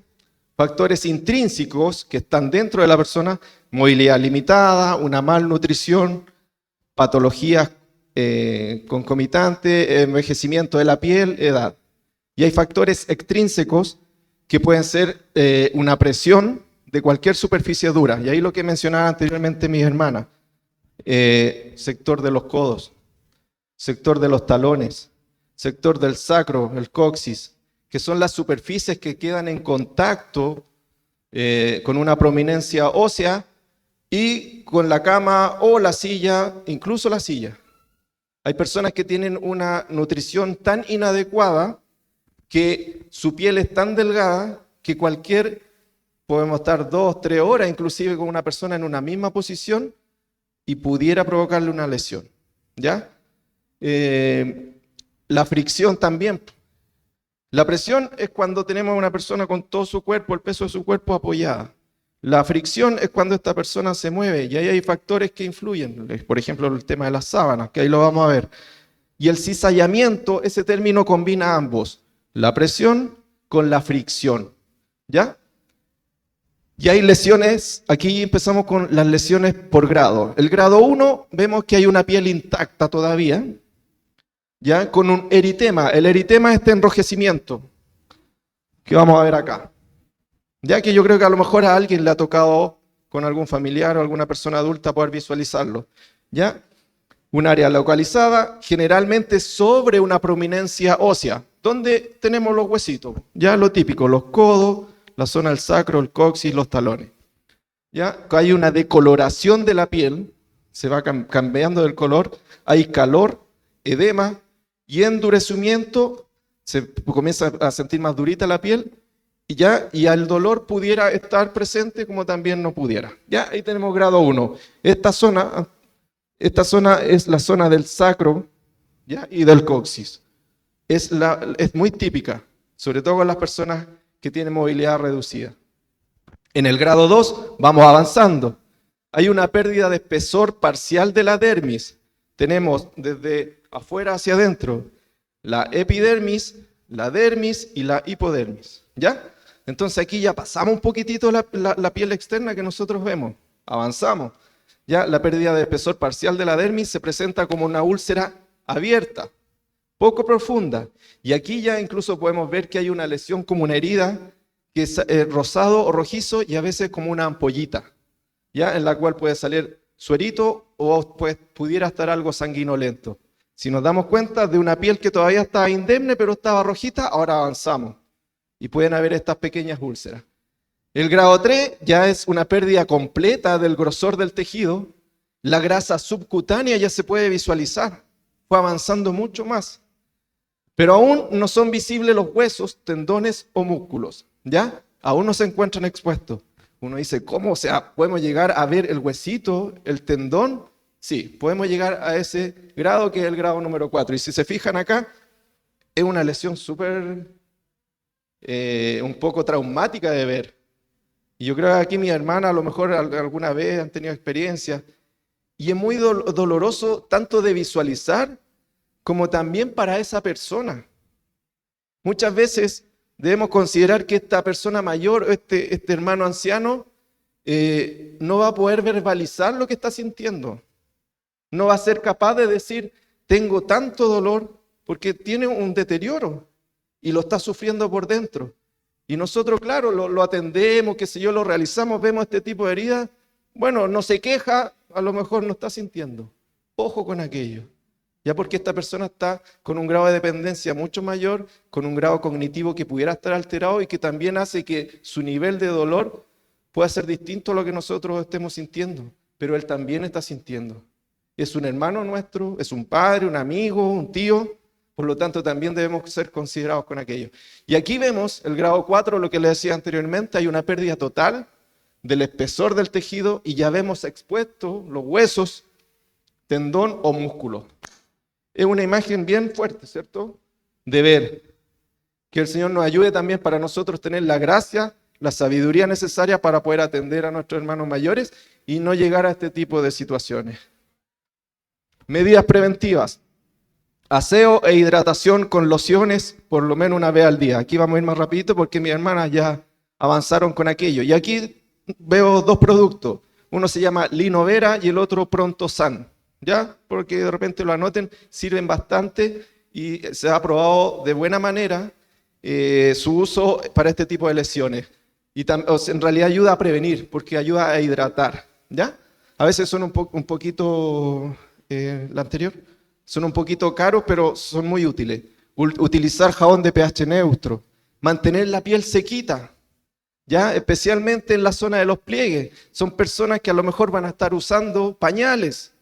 Factores intrínsecos que están dentro de la persona, movilidad limitada, una malnutrición, patologías concomitantes, envejecimiento de la piel, edad. Y hay factores extrínsecos que pueden ser una presión de cualquier superficie dura. Y ahí lo que mencionaba anteriormente mis hermanas, sector de los codos, sector de los talones, sector del sacro, el coxis, que son las superficies que quedan en contacto con una prominencia ósea y con la cama o la silla, incluso la silla. Hay personas que tienen una nutrición tan inadecuada que su piel es tan delgada que podemos estar 2, 3 horas inclusive con una persona en una misma posición y pudiera provocarle una lesión. ¿Ya? La fricción también. La presión es cuando tenemos a una persona con todo su cuerpo, el peso de su cuerpo apoyada. La fricción es cuando esta persona se mueve y ahí hay factores que influyen. Por ejemplo, el tema de las sábanas, que ahí lo vamos a ver. Y el cizallamiento, ese término combina ambos, la presión con la fricción. ¿Ya? Y hay lesiones, aquí empezamos con las lesiones por grado. El grado 1, vemos que hay una piel intacta todavía, ¿ya? Con un eritema. El eritema es este enrojecimiento que vamos a ver acá. Ya que yo creo que a lo mejor a alguien le ha tocado con algún familiar o alguna persona adulta poder visualizarlo. ¿Ya? Un área localizada, generalmente sobre una prominencia ósea, donde tenemos los huesitos. Ya lo típico, los codos, la zona del sacro, el coxis, los talones. ¿Ya? Hay una decoloración de la piel, se va cambiando el color, hay calor, edema y endurecimiento, se comienza a sentir más durita la piel y el dolor pudiera estar presente como también no pudiera. Ya, ahí tenemos grado 1. Esta zona es la zona del sacro, ¿ya? Y del coxis. Es muy típica, sobre todo con las personas que tienen movilidad reducida. En el grado 2 vamos avanzando. Hay una pérdida de espesor parcial de la dermis. Tenemos desde afuera hacia adentro la epidermis, la dermis y la hipodermis. ¿Ya? Entonces aquí ya pasamos un poquitito la piel externa que nosotros vemos. Avanzamos. Ya la pérdida de espesor parcial de la dermis se presenta como una úlcera abierta, poco profunda. Y aquí ya incluso podemos ver que hay una lesión como una herida que es rosado o rojizo y a veces como una ampollita, ¿ya? En la cual puede salir suerito o pues, pudiera estar algo sanguinolento. Si nos damos cuenta de una piel que todavía estaba indemne, pero estaba rojita, ahora avanzamos. Y pueden haber estas pequeñas úlceras. El grado 3 ya es una pérdida completa del grosor del tejido. La grasa subcutánea ya se puede visualizar. Fue avanzando mucho más. Pero aún no son visibles los huesos, tendones o músculos. ¿Ya? Aún no se encuentran expuestos. Uno dice, ¿cómo? O sea, ¿podemos llegar a ver el huesito, el tendón? Sí, podemos llegar a ese grado que es el grado número 4. Y si se fijan acá, es una lesión súper, un poco traumática de ver. Y yo creo que aquí mi hermana a lo mejor alguna vez han tenido experiencia. Y es muy doloroso tanto de visualizar como también para esa persona. Muchas veces debemos considerar que esta persona mayor, este hermano anciano, no va a poder verbalizar lo que está sintiendo. No va a ser capaz de decir, tengo tanto dolor, porque tiene un deterioro y lo está sufriendo por dentro. Y nosotros, claro, lo atendemos, qué sé yo, lo realizamos, vemos este tipo de heridas. Bueno, no se queja, a lo mejor no está sintiendo. Ojo con aquello. Ya porque esta persona está con un grado de dependencia mucho mayor, con un grado cognitivo que pudiera estar alterado y que también hace que su nivel de dolor pueda ser distinto a lo que nosotros estemos sintiendo. Pero él también está sintiendo. Es un hermano nuestro, es un padre, un amigo, un tío. Por lo tanto, también debemos ser considerados con aquello. Y aquí vemos el grado 4, lo que les decía anteriormente, hay una pérdida total del espesor del tejido y ya vemos expuestos los huesos, tendón o músculo. Es una imagen bien fuerte, ¿cierto? De ver. Que el Señor nos ayude también para nosotros tener la gracia, la sabiduría necesaria para poder atender a nuestros hermanos mayores y no llegar a este tipo de situaciones. Medidas preventivas. Aseo e hidratación con lociones por lo menos una vez al día. Aquí vamos a ir más rapidito porque mis hermanas ya avanzaron con aquello. Y aquí veo dos productos. Uno se llama Linovera y el otro Pronto San. ¿Ya? Porque de repente lo anoten, sirven bastante y se ha probado de buena manera su uso para este tipo de lesiones. Y en realidad ayuda a prevenir porque ayuda a hidratar. ¿Ya? A veces son un poquito, la anterior, son un poquito caros, pero son muy útiles. Utilizar jabón de pH neutro, mantener la piel sequita, ¿ya? Especialmente en la zona de los pliegues. Son personas que a lo mejor van a estar usando pañales,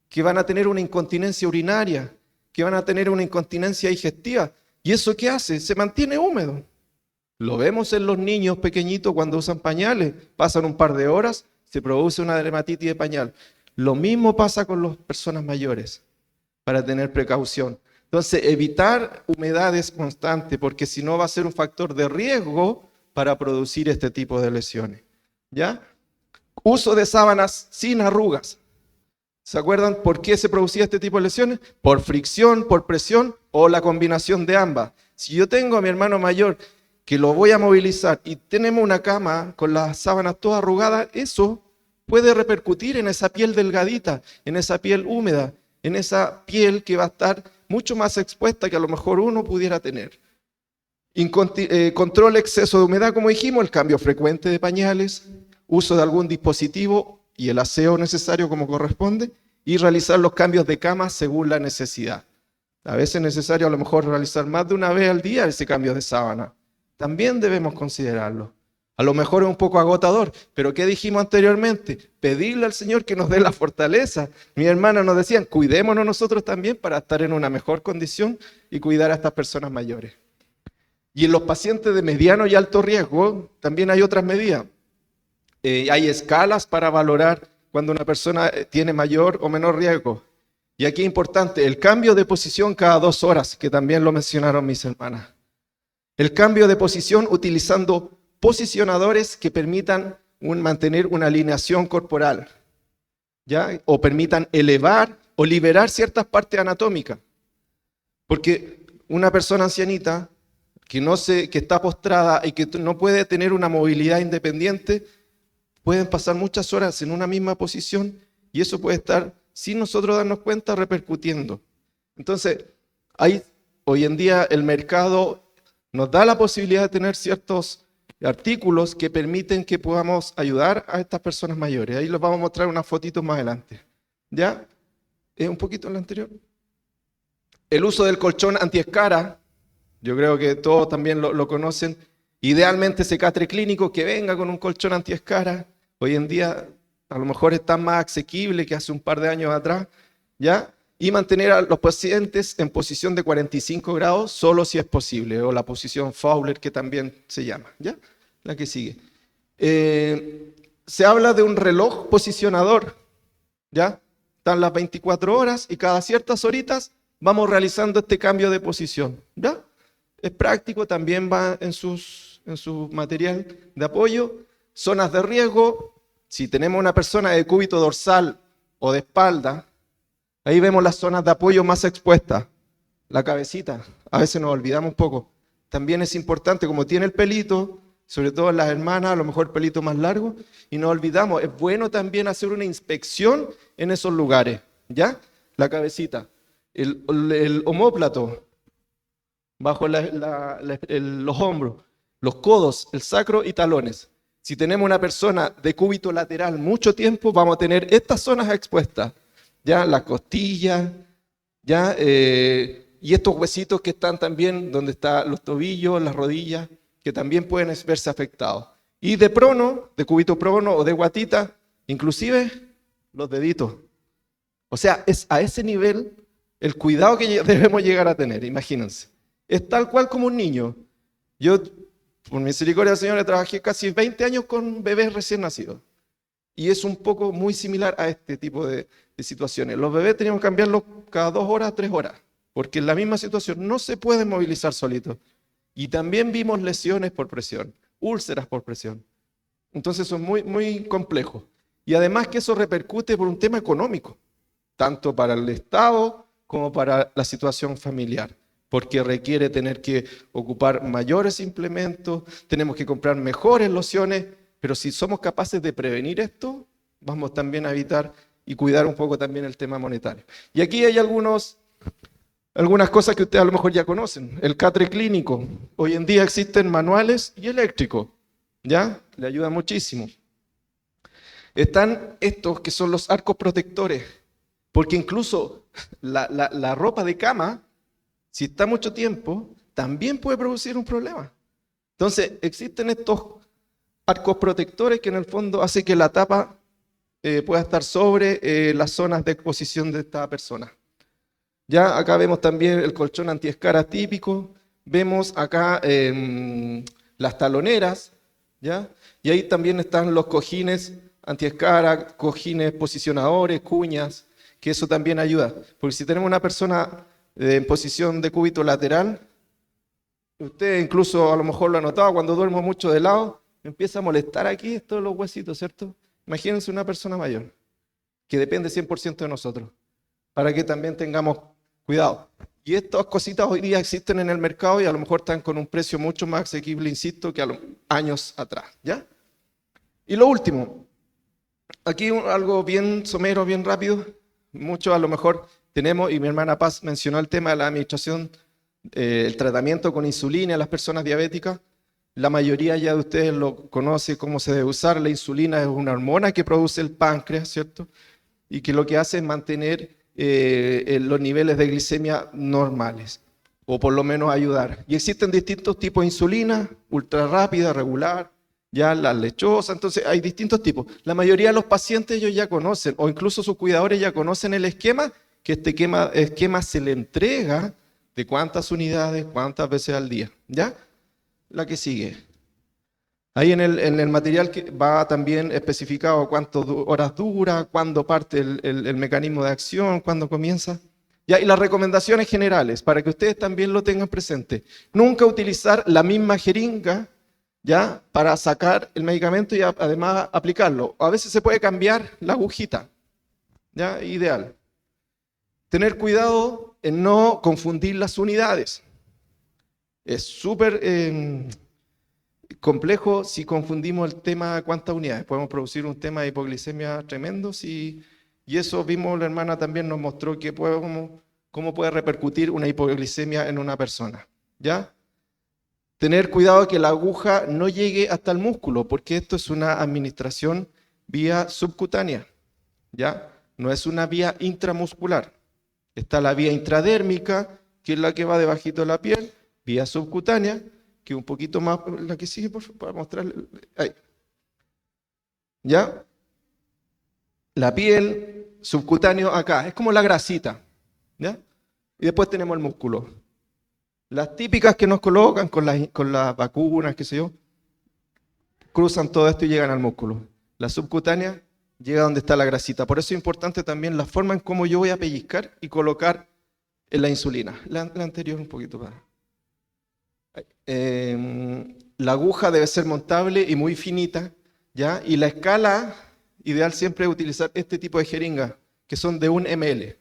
que van a tener una incontinencia urinaria, que van a tener una incontinencia digestiva. ¿Y eso qué hace? Se mantiene húmedo. Lo vemos en los niños pequeñitos cuando usan pañales. Pasan un par de horas, se produce una dermatitis de pañal. Lo mismo pasa con las personas mayores, para tener precaución. Entonces, evitar humedades constantes, porque si no va a ser un factor de riesgo para producir este tipo de lesiones. ¿Ya? Uso de sábanas sin arrugas. ¿Se acuerdan por qué se producía este tipo de lesiones? Por fricción, por presión o la combinación de ambas. Si yo tengo a mi hermano mayor que lo voy a movilizar y tenemos una cama con las sábanas todas arrugadas, eso puede repercutir en esa piel delgadita, en esa piel húmeda, en esa piel que va a estar mucho más expuesta que a lo mejor uno pudiera tener. Control exceso de humedad, como dijimos, el cambio frecuente de pañales, uso de algún dispositivo y el aseo necesario como corresponde, y realizar los cambios de cama según la necesidad. A veces es necesario a lo mejor realizar más de una vez al día ese cambio de sábana. También debemos considerarlo. A lo mejor es un poco agotador, pero ¿qué dijimos anteriormente? Pedirle al Señor que nos dé la fortaleza. Mi hermana nos decían, cuidémonos nosotros también para estar en una mejor condición y cuidar a estas personas mayores. Y en los pacientes de mediano y alto riesgo también hay otras medidas. Hay escalas para valorar cuando una persona tiene mayor o menor riesgo. Y aquí es importante el cambio de posición cada 2 horas, que también lo mencionaron mis hermanas. El cambio de posición utilizando posicionadores que permitan mantener una alineación corporal, ¿ya? O permitan elevar o liberar ciertas partes anatómicas. Porque una persona ancianita que está postrada y que no puede tener una movilidad independiente, pueden pasar muchas horas en una misma posición y eso puede estar, sin nosotros darnos cuenta, repercutiendo. Entonces, hoy en día el mercado nos da la posibilidad de tener ciertos artículos que permiten que podamos ayudar a estas personas mayores. Ahí les vamos a mostrar unas fotitos más adelante. ¿Ya? Un poquito en la anterior. El uso del colchón antiescara, yo creo que todos también lo conocen. Idealmente ese catre clínico que venga con un colchón antiescara. Hoy en día a lo mejor está más asequible que hace un par de años atrás, ¿ya? Y mantener a los pacientes en posición de 45 grados solo si es posible, o la posición Fowler que también se llama, ¿ya? La que sigue. Se habla de un reloj posicionador, ¿ya? Están las 24 horas y cada ciertas horitas vamos realizando este cambio de posición, ¿ya? Es práctico, también va en su material de apoyo. Zonas de riesgo, si tenemos una persona de cúbito dorsal o de espalda, ahí vemos las zonas de apoyo más expuestas. La cabecita, a veces nos olvidamos un poco. También es importante, como tiene el pelito, sobre todo en las hermanas, a lo mejor el pelito más largo, y nos olvidamos, es bueno también hacer una inspección en esos lugares, ¿ya? La cabecita, el omóplato, bajo los hombros, los codos, el sacro y talones. Si tenemos una persona de cúbito lateral mucho tiempo, vamos a tener estas zonas expuestas, ya las costillas, ya, y estos huesitos que están también donde están los tobillos, las rodillas, que también pueden verse afectados. Y de prono, de cúbito prono o de guatita, inclusive los deditos. O sea, es a ese nivel el cuidado que debemos llegar a tener, imagínense. Es tal cual como un niño. Yo, por misericordia del Señor, trabajé casi 20 años con bebés recién nacidos. Y es un poco muy similar a este tipo de situaciones. Los bebés teníamos que cambiarlos cada 2 horas, 3 horas, porque en la misma situación no se pueden movilizar solitos. Y también vimos lesiones por presión, úlceras por presión. Entonces son muy, muy complejos. Y además que eso repercute por un tema económico, tanto para el Estado como para la situación familiar, porque requiere tener que ocupar mayores implementos, tenemos que comprar mejores lociones, pero si somos capaces de prevenir esto, vamos también a evitar y cuidar un poco también el tema monetario. Y aquí hay algunas cosas que ustedes a lo mejor ya conocen. El catre clínico. Hoy en día existen manuales y eléctricos, ¿ya? Le ayuda muchísimo. Están estos que son los arcos protectores, porque incluso la ropa de cama, si está mucho tiempo, también puede producir un problema. Entonces, existen estos arcos protectores que en el fondo hacen que la tapa pueda estar sobre las zonas de exposición de esta persona. Ya acá vemos también el colchón antiescara típico, vemos acá las taloneras, ¿ya? Y ahí también están los cojines antiescara, cojines posicionadores, cuñas, que eso también ayuda. Porque si tenemos una persona en posición de cúbito lateral, usted incluso a lo mejor lo ha notado, cuando duermo mucho de lado, me empieza a molestar aquí estos los huesitos, ¿cierto? Imagínense una persona mayor, que depende 100% de nosotros, para que también tengamos cuidado. Y estas cositas hoy día existen en el mercado y a lo mejor están con un precio mucho más asequible, insisto, que a los años atrás, ¿ya? Y lo último, aquí algo bien somero, bien rápido, muchos a lo mejor tenemos, y mi hermana Paz mencionó el tema de la administración, el tratamiento con insulina a las personas diabéticas. La mayoría ya de ustedes lo conoce, cómo se debe usar. La insulina es una hormona que produce el páncreas, ¿cierto? Y que lo que hace es mantener los niveles de glicemia normales, o por lo menos ayudar. Y existen distintos tipos de insulina, ultra rápida, regular, ya la lechosa, entonces hay distintos tipos. La mayoría de los pacientes ellos ya conocen, o incluso sus cuidadores ya conocen el esquema, que este esquema se le entrega de cuántas unidades, cuántas veces al día, ¿ya? La que sigue. Ahí en el material que va también especificado cuántas horas dura, cuándo parte el mecanismo de acción, cuándo comienza. ¿Ya? Y las recomendaciones generales, para que ustedes también lo tengan presente. Nunca utilizar la misma jeringa, ¿ya? Para sacar el medicamento y además aplicarlo. A veces se puede cambiar la agujita, ¿ya? Ideal. Tener cuidado en no confundir las unidades. Es súper complejo si confundimos el tema de cuántas unidades. Podemos producir un tema de hipoglicemia tremendo y eso vimos, la hermana también nos mostró que cómo puede repercutir una hipoglicemia en una persona, ¿ya? Tener cuidado que la aguja no llegue hasta el músculo, porque esto es una administración vía subcutánea, ¿ya? No es una vía intramuscular. Está la vía intradérmica, que es la que va debajito de la piel, vía subcutánea, que un poquito más, la que sigue, por favor, para mostrarle. Ahí. ¿Ya? La piel, subcutáneo acá, es como la grasita. ¿Ya? Y después tenemos el músculo. Las típicas que nos colocan con las vacunas, qué sé yo, cruzan todo esto y llegan al músculo. La subcutánea llega donde está la grasita. Por eso es importante también la forma en cómo yo voy a pellizcar y colocar la insulina. La anterior un poquito más. La aguja debe ser montable y muy finita, ¿ya? Y la escala ideal siempre es utilizar este tipo de jeringas, que son de 1 ml.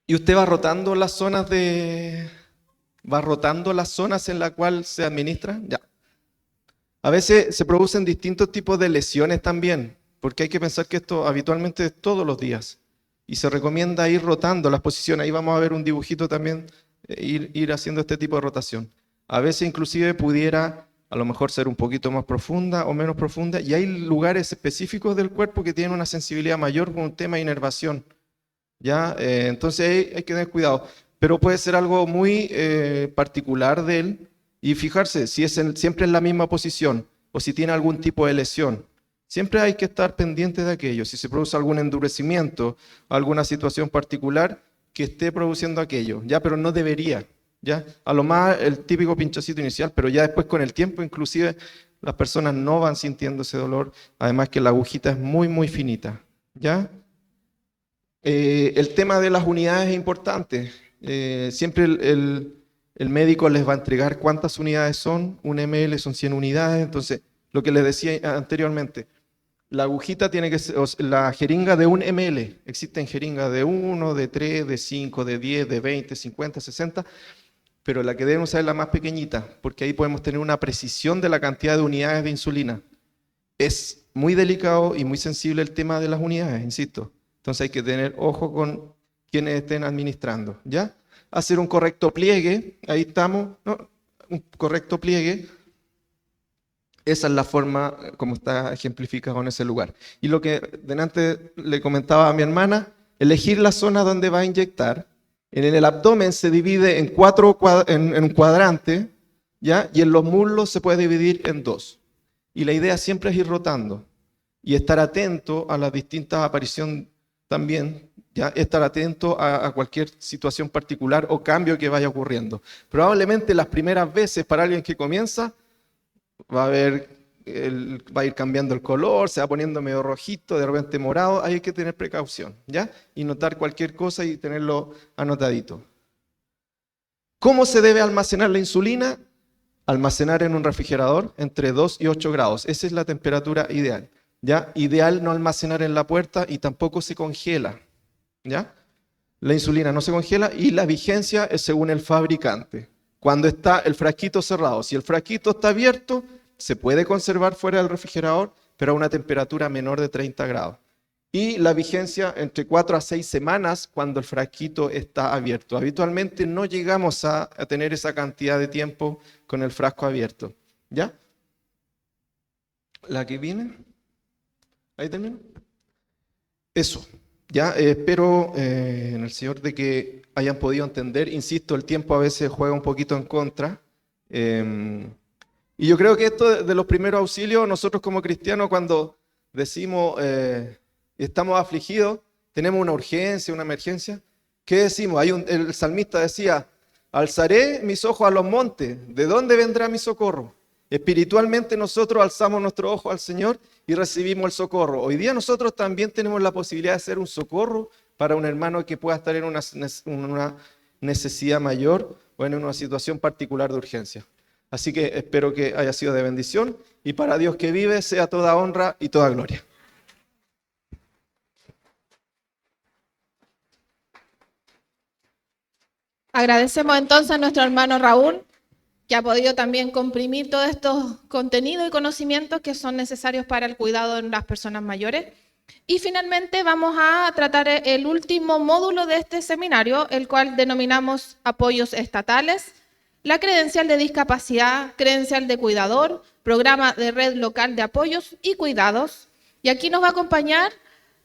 Y usted va rotando las zonas en las cuales se administra. Ya. A veces se producen distintos tipos de lesiones también, porque hay que pensar que esto habitualmente es todos los días. Y se recomienda ir rotando las posiciones. Ahí vamos a ver un dibujito también, ir haciendo este tipo de rotación. A veces inclusive pudiera a lo mejor ser un poquito más profunda o menos profunda. Y hay lugares específicos del cuerpo que tienen una sensibilidad mayor con un tema de inervación. ¿Ya? Entonces hay que tener cuidado, pero puede ser algo muy particular de él y fijarse si es siempre en la misma posición o si tiene algún tipo de lesión. Siempre hay que estar pendiente de aquello, si se produce algún endurecimiento, alguna situación particular que esté produciendo aquello, ¿ya? Pero no debería, ¿ya? A lo más el típico pinchacito inicial, pero ya después con el tiempo inclusive las personas no van sintiendo ese dolor, además que la agujita es muy muy finita, ¿ya? El tema de las unidades es importante. Siempre el médico les va a entregar cuántas unidades son. 1 ml son 100 unidades. Entonces, lo que les decía anteriormente, la agujita tiene que ser, la jeringa de 1 ml. Existen jeringas de 1, de 3, de 5, de 10, de 20, 50, 60. Pero la que deben usar es la más pequeñita, porque ahí podemos tener una precisión de la cantidad de unidades de insulina. Es muy delicado y muy sensible el tema de las unidades, insisto. Entonces hay que tener ojo con quienes estén administrando, ¿ya? Hacer un correcto pliegue, ahí estamos, ¿no? Un correcto pliegue. Esa es la forma como está ejemplificado en ese lugar. Y lo que delante le comentaba a mi hermana, elegir la zona donde va a inyectar. En el abdomen se divide en en un cuadrante, ¿ya? Y en los muslos se puede dividir en 2. Y la idea siempre es ir rotando y estar atento a las distintas apariciones también, ya estar atento a cualquier situación particular o cambio que vaya ocurriendo. Probablemente las primeras veces para alguien que comienza va a ir cambiando el color, se va poniendo medio rojito, de repente morado, hay que tener precaución, ¿ya? Y notar cualquier cosa y tenerlo anotadito. ¿Cómo se debe almacenar la insulina? Almacenar en un refrigerador entre 2 y 8 grados. Esa es la temperatura ideal. ¿Ya? Ideal no almacenar en la puerta y tampoco se congela. ¿Ya? La insulina no se congela y la vigencia es según el fabricante. Cuando está el frasquito cerrado, si el frasquito está abierto, se puede conservar fuera del refrigerador, pero a una temperatura menor de 30 grados. Y la vigencia entre 4 a 6 semanas cuando el frasquito está abierto. Habitualmente no llegamos a tener esa cantidad de tiempo con el frasco abierto. ¿Ya? La que viene. Ahí termino. Eso. Ya espero en el Señor de que hayan podido entender. Insisto, el tiempo a veces juega un poquito en contra. Y yo creo que esto de los primeros auxilios, nosotros como cristianos cuando decimos estamos afligidos, tenemos una urgencia, una emergencia, ¿qué decimos? El salmista decía, alzaré mis ojos a los montes, ¿de dónde vendrá mi socorro? Espiritualmente nosotros alzamos nuestro ojo al Señor y recibimos el socorro. Hoy día nosotros también tenemos la posibilidad de ser un socorro para un hermano que pueda estar en una necesidad mayor o en una situación particular de urgencia. Así que espero que haya sido de bendición y para Dios que vive sea toda honra y toda gloria. Agradecemos entonces a nuestro hermano Raúl, que ha podido también comprimir todos estos contenidos y conocimientos que son necesarios para el cuidado de las personas mayores. Y finalmente vamos a tratar el último módulo de este seminario, el cual denominamos apoyos estatales. la credencial de discapacidad, credencial de cuidador, programa de red local de apoyos y cuidados. Y aquí nos va a acompañar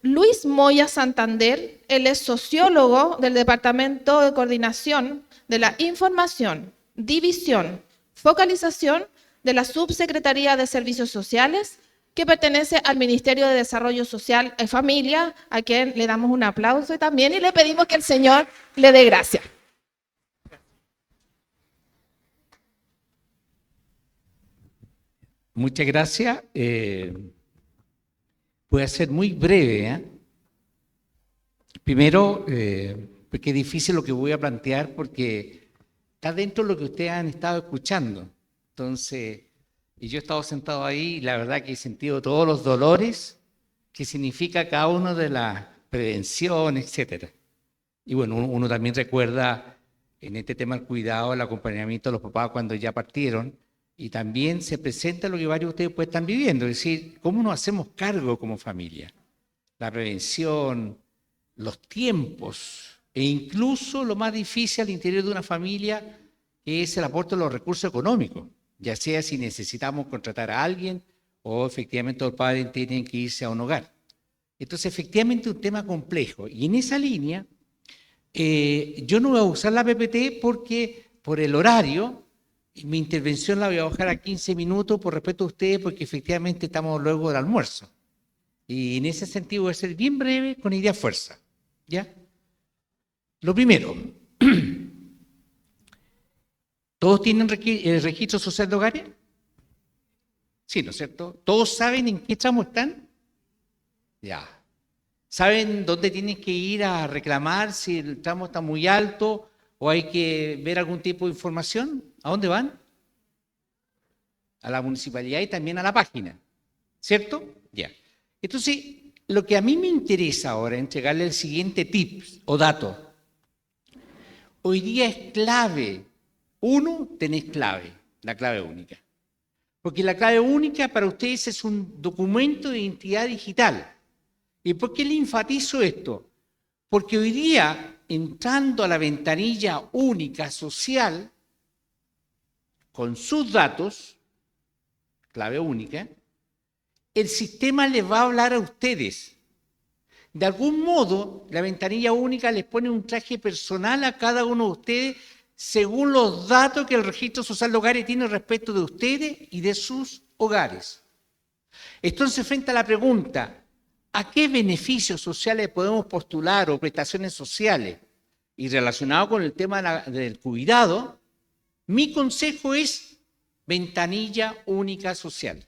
Luis Moya Santander. Él es sociólogo del Departamento de Coordinación de la Información, División, Focalización de la Subsecretaría de Servicios Sociales, que pertenece al Ministerio de Desarrollo Social y Familia, a quien le damos un aplauso también y le pedimos que el Señor le dé gracia. Muchas gracias. Voy a ser muy breve, ¿eh? Primero, porque es difícil lo que voy a plantear porque está dentro de lo que ustedes han estado escuchando. Entonces, y yo he estado sentado ahí y la verdad que he sentido todos los dolores que significa cada uno de la prevención, etcétera. Y bueno, uno también recuerda en este tema el cuidado, el acompañamiento de los papás cuando ya partieron. Y también se presenta lo que varios de ustedes pues están viviendo, es decir, cómo nos hacemos cargo como familia. La prevención, los tiempos e incluso lo más difícil al interior de una familia que es el aporte de los recursos económicos, ya sea si necesitamos contratar a alguien o efectivamente los padres tienen que irse a un hogar. Entonces, efectivamente, un tema complejo. Y en esa línea, yo no voy a usar la PPT porque por el horario, mi intervención la voy a bajar a 15 minutos por respeto a ustedes, porque efectivamente estamos luego del almuerzo. Y en ese sentido voy a ser bien breve con idea fuerza. ¿Ya? Lo primero, ¿todos tienen registro social de hogares? Sí, ¿no es cierto? ¿Todos saben en qué tramo están? Ya. ¿Saben dónde tienen que ir a reclamar si el tramo está muy alto o hay que ver algún tipo de información? ¿A dónde van? A la municipalidad y también a la página, ¿cierto? Ya. Entonces, lo que a mí me interesa ahora es entregarle el siguiente tip o dato. Hoy día es clave. Uno, tenés clave, la clave única. Porque la clave única para ustedes es un documento de identidad digital. ¿Y por qué le enfatizo esto? Porque hoy día, entrando a la ventanilla única social, con sus datos, clave única, el sistema les va a hablar a ustedes. De algún modo, la ventanilla única les pone un traje personal a cada uno de ustedes según los datos que el Registro Social de Hogares tiene respecto de ustedes y de sus hogares. Entonces, frente a la pregunta, ¿a qué beneficios sociales podemos postular o prestaciones sociales? Y relacionado con el tema del cuidado, mi consejo es ventanilla única social.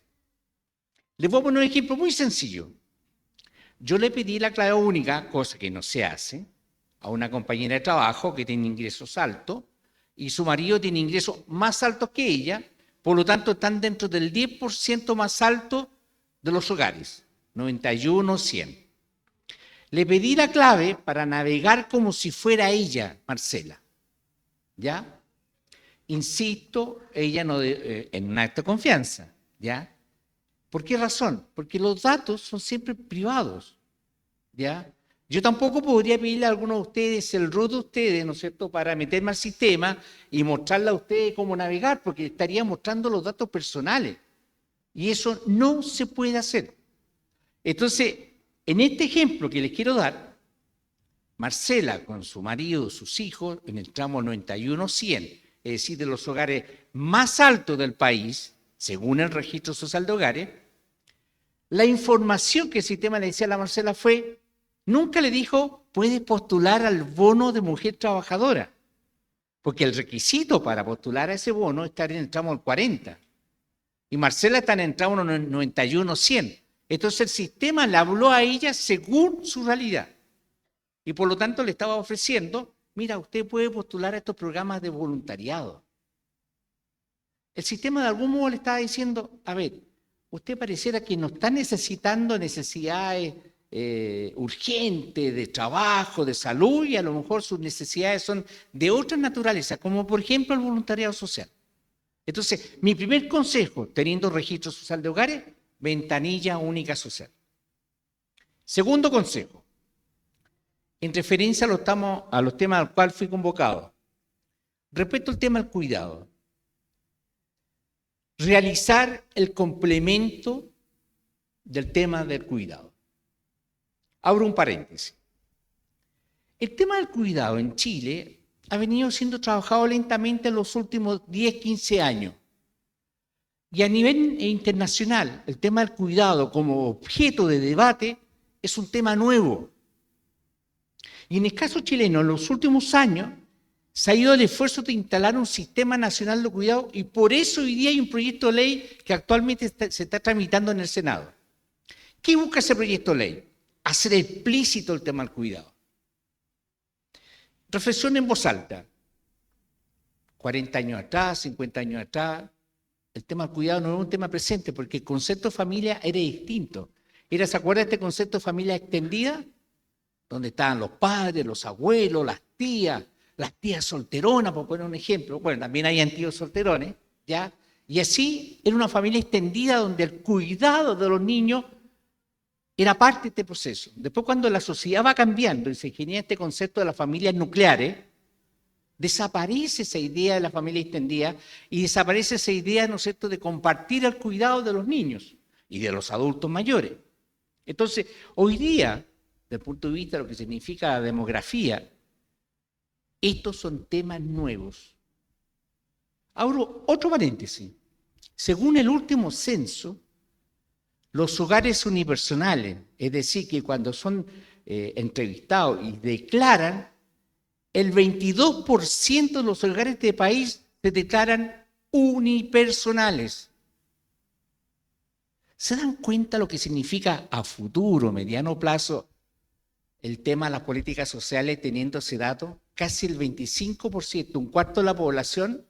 Les voy a poner un ejemplo muy sencillo. Yo le pedí la clave única, cosa que no se hace, a una compañera de trabajo que tiene ingresos altos y su marido tiene ingresos más altos que ella, por lo tanto están dentro del 10% más alto de los hogares, 91, 100. Le pedí la clave para navegar como si fuera ella, Marcela. ¿Ya? Insisto, ella no en un acto de confianza. ¿Ya? ¿Por qué razón? Porque los datos son siempre privados. ¿Ya? Yo tampoco podría pedirle a alguno de ustedes el root de ustedes, ¿no es cierto?, para meterme al sistema y mostrarle a ustedes cómo navegar, porque estaría mostrando los datos personales. Y eso no se puede hacer. Entonces, en este ejemplo que les quiero dar, Marcela con su marido, sus hijos, en el tramo 91-100, es decir, de los hogares más altos del país, según el Registro Social de Hogares, la información que el sistema le decía a la Marcela fue, nunca le dijo, puedes postular al bono de mujer trabajadora, porque el requisito para postular a ese bono es estar en el tramo del 40, y Marcela está en el tramo 91-100. Entonces el sistema le habló a ella según su realidad, y por lo tanto le estaba ofreciendo, mira, usted puede postular a estos programas de voluntariado. El sistema de algún modo le estaba diciendo, a ver, usted pareciera que no está necesitando necesidades urgentes de trabajo, de salud, y a lo mejor sus necesidades son de otra naturaleza, como por ejemplo el voluntariado social. Entonces, mi primer consejo, teniendo registro social de hogares, ventanilla única social. Segundo consejo, en referencia a los temas al cual fui convocado. respecto al tema del cuidado, realizar el complemento del tema del cuidado. Abro un paréntesis. El tema del cuidado en Chile ha venido siendo trabajado lentamente en los últimos 10, 15 años. Y a nivel internacional, el tema del cuidado como objeto de debate es un tema nuevo. Y en el caso chileno, en los últimos años, se ha ido el esfuerzo de instalar un sistema nacional de cuidado y por eso hoy día hay un proyecto de ley que actualmente se está tramitando en el Senado. ¿Qué busca ese proyecto de ley? Hacer explícito el tema del cuidado. Reflexión en voz alta. 40 años atrás, 50 años atrás, el tema del cuidado no era un tema presente porque el concepto de familia era distinto. ¿Se acuerda de este concepto de familia extendida? Donde estaban los padres, los abuelos, las tías solteronas, por poner un ejemplo. Bueno, también hay tíos solterones, ¿ya? Y así era una familia extendida donde el cuidado de los niños era parte de este proceso. Después, cuando la sociedad va cambiando y se genera este concepto de las familias nucleares, desaparece esa idea de la familia extendida y desaparece esa idea, ¿no es cierto?, de compartir el cuidado de los niños y de los adultos mayores. Entonces, hoy día, desde el punto de vista de lo que significa la demografía, estos son temas nuevos. Abro otro paréntesis. Según el último censo, los hogares unipersonales, es decir, que cuando son entrevistados y declaran, el 22% de los hogares de este país se declaran unipersonales. ¿Se dan cuenta lo que significa a futuro, mediano plazo, el tema de las políticas sociales teniendo ese dato? Casi el 25%, un cuarto de la población,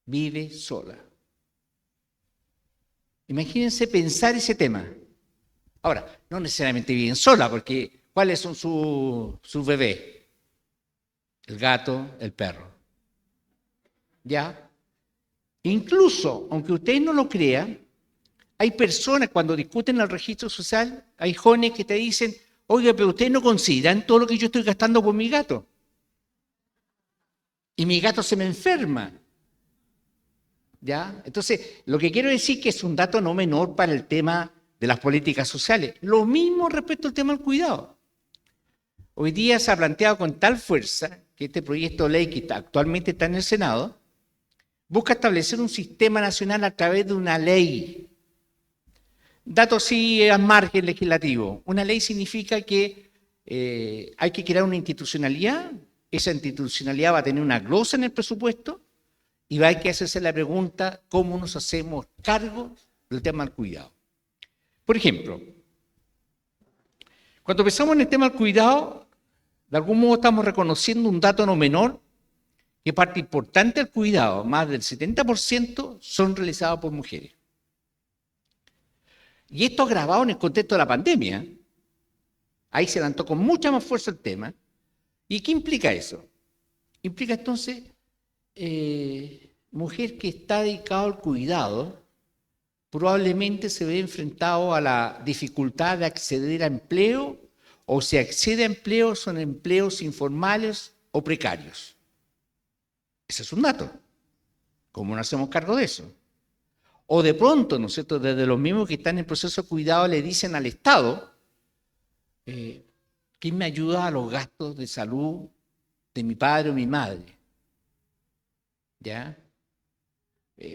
vive sola. Imagínense pensar ese tema. Ahora, no necesariamente viven sola, porque ¿cuáles son sus bebés? El gato, el perro. ¿Ya? Incluso, aunque ustedes no lo crean, hay personas cuando discuten el registro social, hay jóvenes que te dicen, oiga, pero ustedes no consideran todo lo que yo estoy gastando por mi gato. Y mi gato se me enferma. ¿Ya? Entonces, lo que quiero decir es que es un dato no menor para el tema de las políticas sociales. Lo mismo respecto al tema del cuidado. Hoy día se ha planteado con tal fuerza que este proyecto de ley que actualmente está en el Senado busca establecer un sistema nacional a través de una ley. Dato sí al margen legislativo. Una ley significa que hay que crear una institucionalidad. Esa institucionalidad va a tener una glosa en el presupuesto y va a haber que hacerse la pregunta cómo nos hacemos cargo del tema del cuidado. Por ejemplo, cuando pensamos en el tema del cuidado, de algún modo estamos reconociendo un dato no menor, que parte importante del cuidado, más del 70%, son realizados por mujeres. Y esto agravado en el contexto de la pandemia. Ahí se levantó con mucha más fuerza el tema. ¿Y qué implica eso? Implica entonces, mujer que está dedicada al cuidado, probablemente se ve enfrentado a la dificultad de acceder a empleo, o si accede a empleo, son empleos informales o precarios. Ese es un dato. ¿Cómo nos hacemos cargo de eso? O de pronto, ¿no es cierto?, desde los mismos que están en proceso de cuidado le dicen al Estado, ¿quién me ayuda a los gastos de salud de mi padre o mi madre? ¿Ya?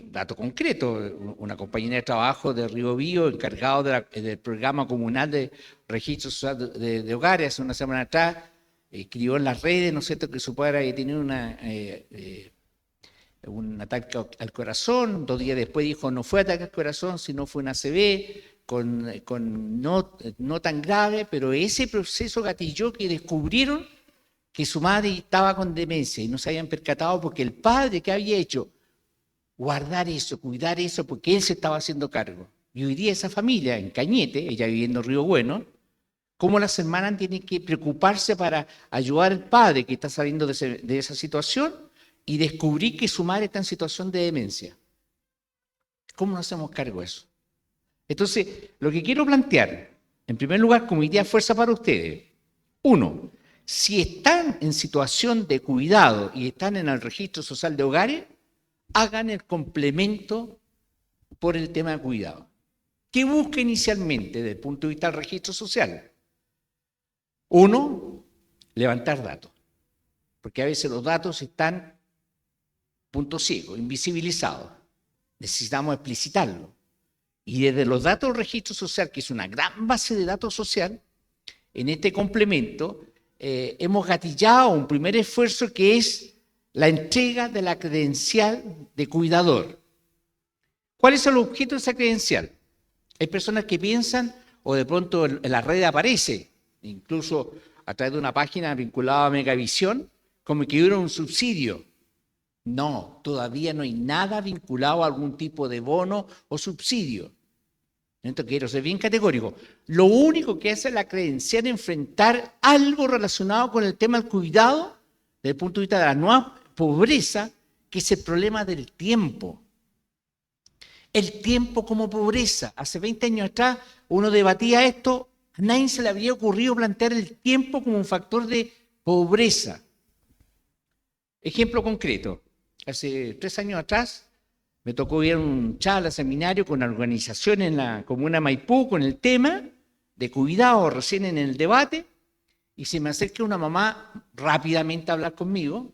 Dato concreto, una compañera de trabajo de Río Bío, encargado del programa comunal de registro social de hogares, hace una semana atrás, escribió en las redes, ¿no es cierto?, que su padre había tenido un ataque al corazón. 2 días después dijo, no fue ataque al corazón, sino fue una ACV, no tan grave, pero ese proceso gatilló que descubrieron que su madre estaba con demencia y no se habían percatado porque el padre que había hecho guardar eso, cuidar eso, porque él se estaba haciendo cargo. Y hoy día esa familia en Cañete, ella viviendo en Río Bueno, cómo las hermanas tienen que preocuparse para ayudar al padre que está saliendo de esa situación y descubrir que su madre está en situación de demencia. ¿Cómo nos hacemos cargo de eso? Entonces, lo que quiero plantear, en primer lugar, como idea fuerza para ustedes. 1, si están en situación de cuidado y están en el registro social de hogares, hagan el complemento por el tema de cuidado. ¿Qué busca inicialmente desde el punto de vista del registro social? Uno, levantar datos, porque a veces los datos están punto ciego, invisibilizados. Necesitamos explicitarlo. Y desde los datos del registro social, que es una gran base de datos social, en este complemento hemos gatillado un primer esfuerzo que es la entrega de la credencial de cuidador. ¿Cuál es el objeto de esa credencial? Hay personas que piensan, o de pronto en la red aparece, incluso a través de una página vinculada a Megavisión, como que hubiera un subsidio. No, todavía no hay nada vinculado a algún tipo de bono o subsidio. Entonces quiero ser bien categórico. Lo único que hace la credencial es enfrentar algo relacionado con el tema del cuidado desde el punto de vista de la nueva pobreza, que es el problema del tiempo. El tiempo como pobreza. Hace 20 años atrás uno debatía esto, a nadie se le habría ocurrido plantear el tiempo como un factor de pobreza. Ejemplo concreto. Hace 3 años atrás me tocó ir a un charla, seminario con organizaciones en la comuna de Maipú con el tema de cuidado recién en el debate, y se me acerca una mamá rápidamente a hablar conmigo,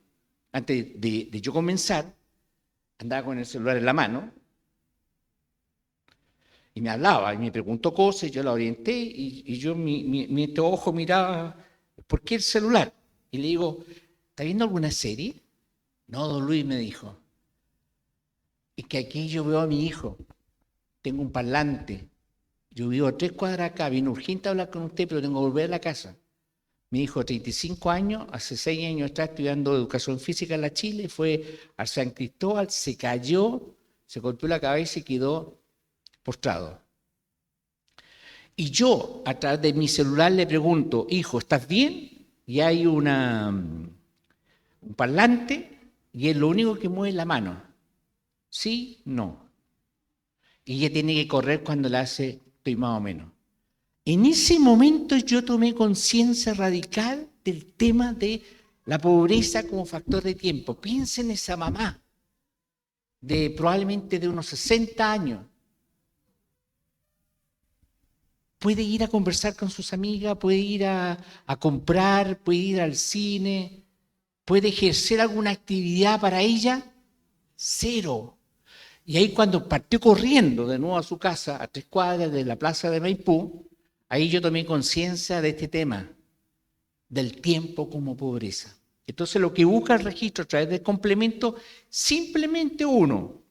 antes de yo comenzar, andaba con el celular en la mano, y me hablaba, y me preguntó cosas, yo la orienté, y yo mi ojo miraba, ¿por qué el celular? Y le digo, ¿está viendo alguna serie? No, don Luis, me dijo. Es que aquí yo veo a mi hijo, tengo un parlante, yo vivo a 3 cuadras acá, vine urgente a hablar con usted, pero tengo que volver a la casa. Mi hijo, 35 años, hace 6 años está estudiando educación física en la Chile, fue a San Cristóbal, se cayó, se golpeó la cabeza y quedó postrado. Y yo, a través de mi celular, le pregunto, hijo, ¿estás bien? Y hay un parlante y es lo único que mueve la mano. ¿Sí? No. Y ella tiene que correr cuando la hace, estoy más o menos. En ese momento yo tomé conciencia radical del tema de la pobreza como factor de tiempo. Piensen en esa mamá, probablemente de unos 60 años. Puede ir a conversar con sus amigas, puede ir a comprar, puede ir al cine, puede ejercer alguna actividad para ella, cero. Y ahí cuando partió corriendo de nuevo a su casa, a 3 cuadras de la plaza de Maipú, ahí yo tomé conciencia de este tema, del tiempo como pobreza. Entonces lo que busca el registro a través del complemento, simplemente uno,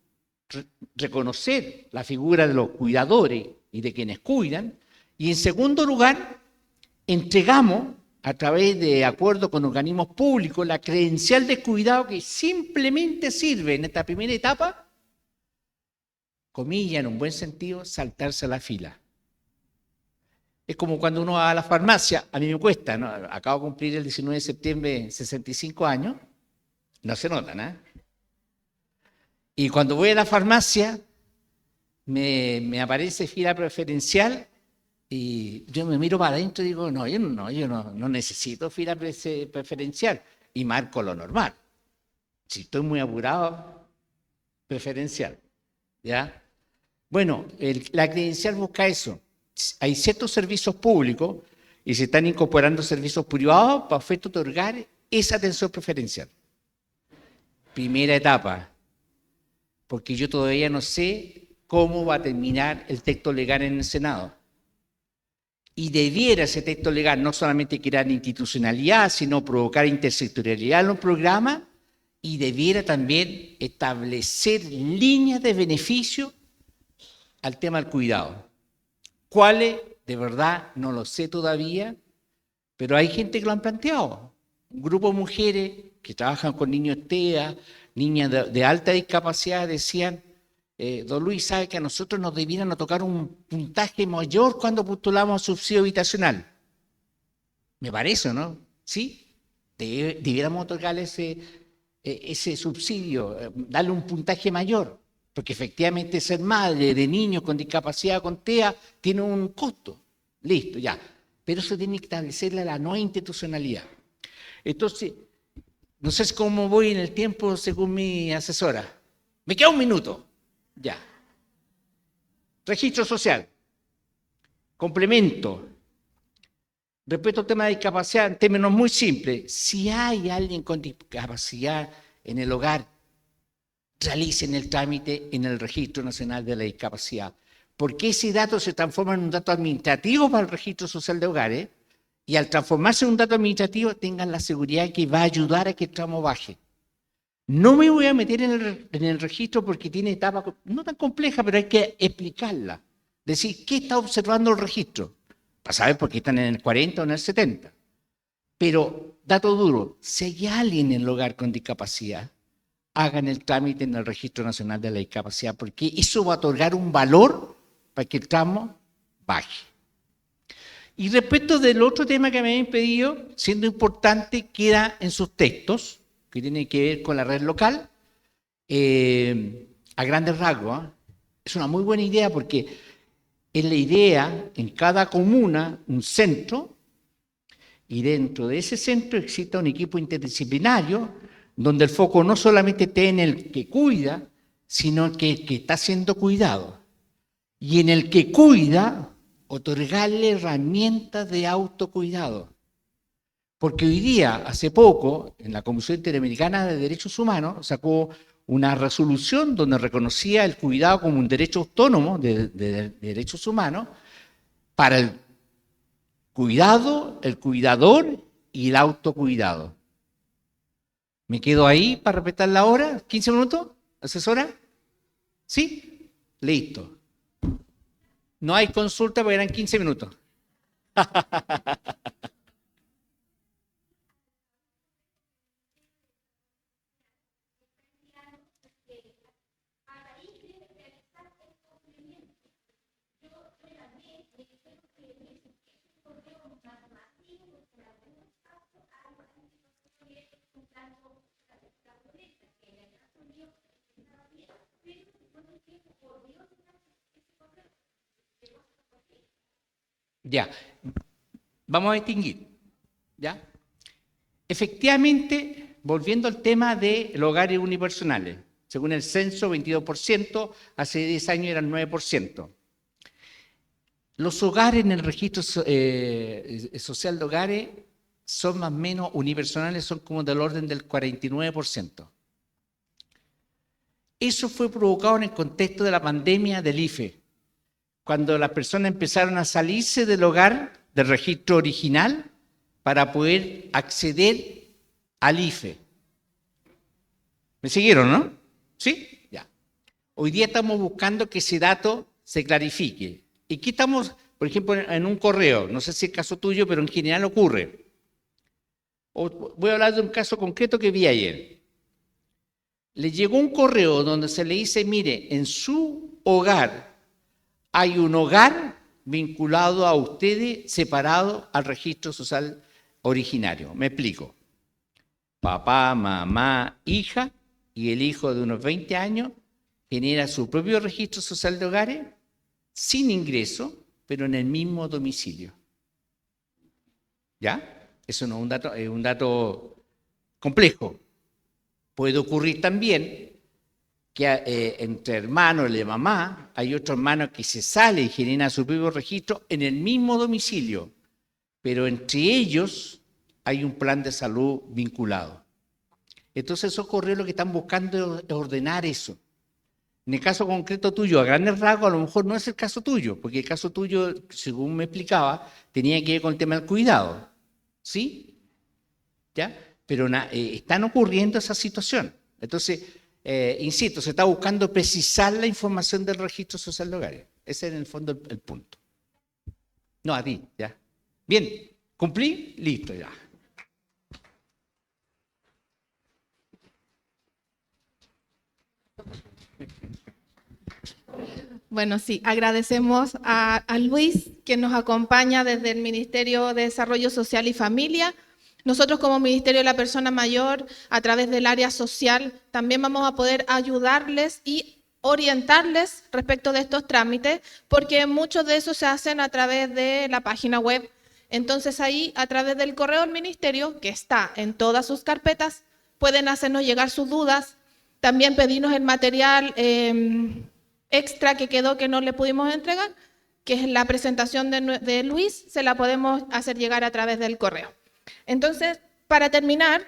reconocer la figura de los cuidadores y de quienes cuidan, y en segundo lugar, entregamos a través de acuerdo con organismos públicos la credencial de cuidado que simplemente sirve en esta primera etapa, comilla en un buen sentido, saltarse a la fila. Es como cuando uno va a la farmacia, a mí me cuesta, ¿no? Acabo de cumplir el 19 de septiembre 65 años, no se nota, ¿no? Y cuando voy a la farmacia, me aparece fila preferencial y yo me miro para adentro y digo, yo no necesito fila preferencial, y marco lo normal. Si estoy muy apurado, preferencial, ¿ya? Bueno, la credencial busca eso. Hay ciertos servicios públicos y se están incorporando servicios privados para efecto de otorgar esa atención preferencial. Primera etapa, porque yo todavía no sé cómo va a terminar el texto legal en el Senado. Y debiera ese texto legal no solamente crear institucionalidad, sino provocar intersectorialidad en los programas, y debiera también establecer líneas de beneficio al tema del cuidado. ¿Cuáles? De verdad no lo sé todavía, pero hay gente que lo han planteado. Un grupo de mujeres que trabajan con niños TEA, niñas de alta discapacidad, decían, don Luis, sabe que a nosotros nos debieran tocar un puntaje mayor cuando postulamos subsidio habitacional. Me parece, ¿no? Sí, debiéramos otorgarle ese subsidio, darle un puntaje mayor. Porque efectivamente ser madre de niños con discapacidad con TEA tiene un costo. Listo, ya. Pero eso tiene que establecerle la nueva institucionalidad. Entonces, no sé cómo voy en el tiempo según mi asesora. Me queda 1 minuto. Ya. Registro social. Complemento. Respecto al tema de discapacidad, en términos muy simples, si hay alguien con discapacidad en el hogar, realicen el trámite en el Registro Nacional de la Discapacidad, porque ese dato se transforma en un dato administrativo para el Registro Social de Hogares, y al transformarse en un dato administrativo tengan la seguridad que va a ayudar a que el tramo baje. No me voy a meter en el registro porque tiene etapas no tan complejas, pero hay que explicarla. Decir, ¿qué está observando el registro? Para saber por qué están en el 40 o en el 70. Pero, dato duro, si hay alguien en el hogar con discapacidad, hagan el trámite en el Registro Nacional de la Discapacidad, porque eso va a otorgar un valor para que el tramo baje. Y respecto del otro tema que me habían pedido, siendo importante, queda en sus textos, que tiene que ver con la red local, a grandes rasgos. Es una muy buena idea porque es la idea en cada comuna, un centro, y dentro de ese centro existe un equipo interdisciplinario donde el foco no solamente esté en el que cuida, sino que el que está siendo cuidado. Y en el que cuida, otorgarle herramientas de autocuidado. Porque hoy día, hace poco, en la Comisión Interamericana de Derechos Humanos, sacó una resolución donde reconocía el cuidado como un derecho autónomo de derechos humanos para el cuidado, el cuidador y el autocuidado. ¿Me quedo ahí para respetar la hora? ¿15 minutos? ¿Asesora? ¿Sí? Listo. No hay consulta porque eran 15 minutos. Ya, vamos a distinguir, ¿ya? Efectivamente, volviendo al tema de los hogares unipersonales, según el censo, 22%, hace 10 años eran 9%. Los hogares en el registro social de hogares son más o menos unipersonales, son como del orden del 49%. Eso fue provocado en el contexto de la pandemia del IFE, cuando las personas empezaron a salirse del hogar, del registro original, para poder acceder al IFE. ¿Me siguieron, no? ¿Sí? Ya. Hoy día estamos buscando que ese dato se clarifique. ¿Y qué estamos, por ejemplo, en un correo? No sé si es el caso tuyo, pero en general ocurre. Voy a hablar de un caso concreto que vi ayer. Le llegó un correo donde se le dice, mire, en su hogar hay un hogar vinculado a ustedes, separado al registro social originario. Me explico. Papá, mamá, hija, y el hijo de unos 20 años genera su propio registro social de hogares, sin ingreso, pero en el mismo domicilio. ¿Ya? Eso no es un dato complejo. Puede ocurrir también que entre hermanos de mamá hay otro hermano que se sale y genera su propio registro en el mismo domicilio, pero entre ellos hay un plan de salud vinculado. Entonces esos correos lo que están buscando es ordenar eso. En el caso concreto tuyo, a grandes rasgos, a lo mejor no es el caso tuyo, porque el caso tuyo, según me explicaba, tenía que ver con el tema del cuidado. ¿Sí? ¿Ya? Pero están ocurriendo esa situación. Entonces, insisto, se está buscando precisar la información del registro social de hogares. Ese es en el fondo el punto. No, a ti, ya. Bien, ¿cumplí? Listo, ya. Bueno, sí, agradecemos a Luis, que nos acompaña desde el Ministerio de Desarrollo Social y Familia. Nosotros como Ministerio de la Persona Mayor, a través del área social, también vamos a poder ayudarles y orientarles respecto de estos trámites, porque muchos de esos se hacen a través de la página web Entonces ahí, a través del correo del ministerio, que está en todas sus carpetas, pueden hacernos llegar sus dudas, también pedirnos el material extra que quedó que no le pudimos entregar, que es la presentación de Luis, se la podemos hacer llegar a través del correo. Entonces, para terminar,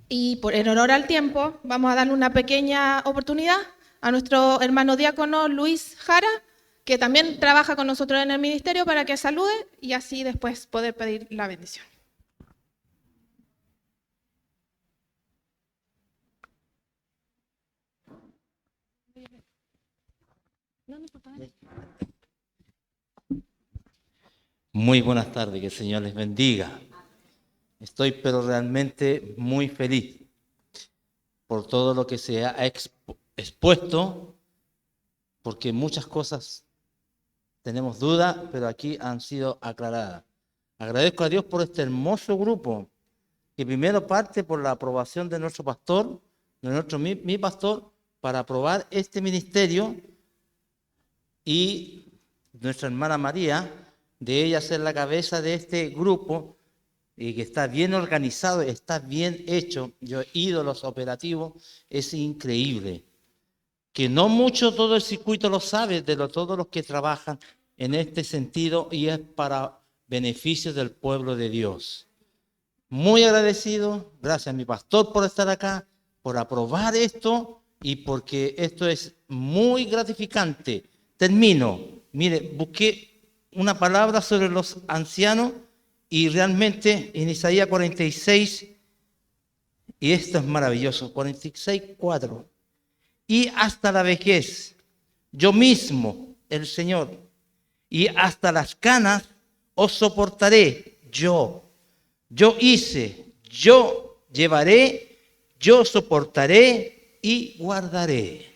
y en honor al tiempo, vamos a darle una pequeña oportunidad a nuestro hermano diácono Luis Jara, que también trabaja con nosotros en el ministerio, para que salude y así después poder pedir la bendición. Muy buenas tardes, que el Señor les bendiga. Estoy pero realmente muy feliz por todo lo que se ha expuesto, porque muchas cosas tenemos dudas, pero aquí han sido aclaradas. Agradezco a Dios por este hermoso grupo, que primero parte por la aprobación de nuestro pastor, de mi pastor, para aprobar este ministerio, y nuestra hermana María, de ella ser la cabeza de este grupo, y que está bien organizado, está bien hecho. Yo he ido a los operativos, es increíble. Que no mucho todo el circuito lo sabe, todos los que trabajan en este sentido, y es para beneficio del pueblo de Dios. Muy agradecido, gracias a mi pastor por estar acá, por aprobar esto, y porque esto es muy gratificante. Termino. Mire, busqué una palabra sobre los ancianos, y realmente en Isaías 46, y esto es maravilloso, 46:4. Y hasta la vejez, yo mismo, el Señor, y hasta las canas os soportaré yo. Yo hice, yo llevaré, yo soportaré y guardaré.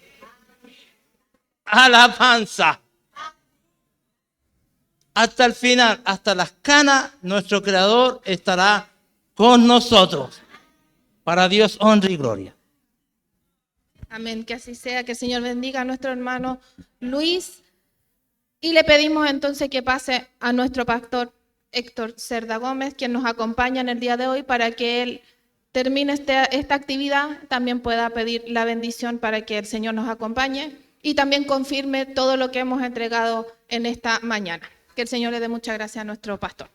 Alabanza. Hasta el final, hasta las canas, nuestro Creador estará con nosotros. Para Dios, honra y gloria. Amén, que así sea, que el Señor bendiga a nuestro hermano Luis. Y le pedimos entonces que pase a nuestro pastor Héctor Cerda Gómez, quien nos acompaña en el día de hoy, para que él termine esta actividad, también pueda pedir la bendición para que el Señor nos acompañe y también confirme todo lo que hemos entregado en esta mañana. Que el Señor le dé muchas gracias a nuestro pastor.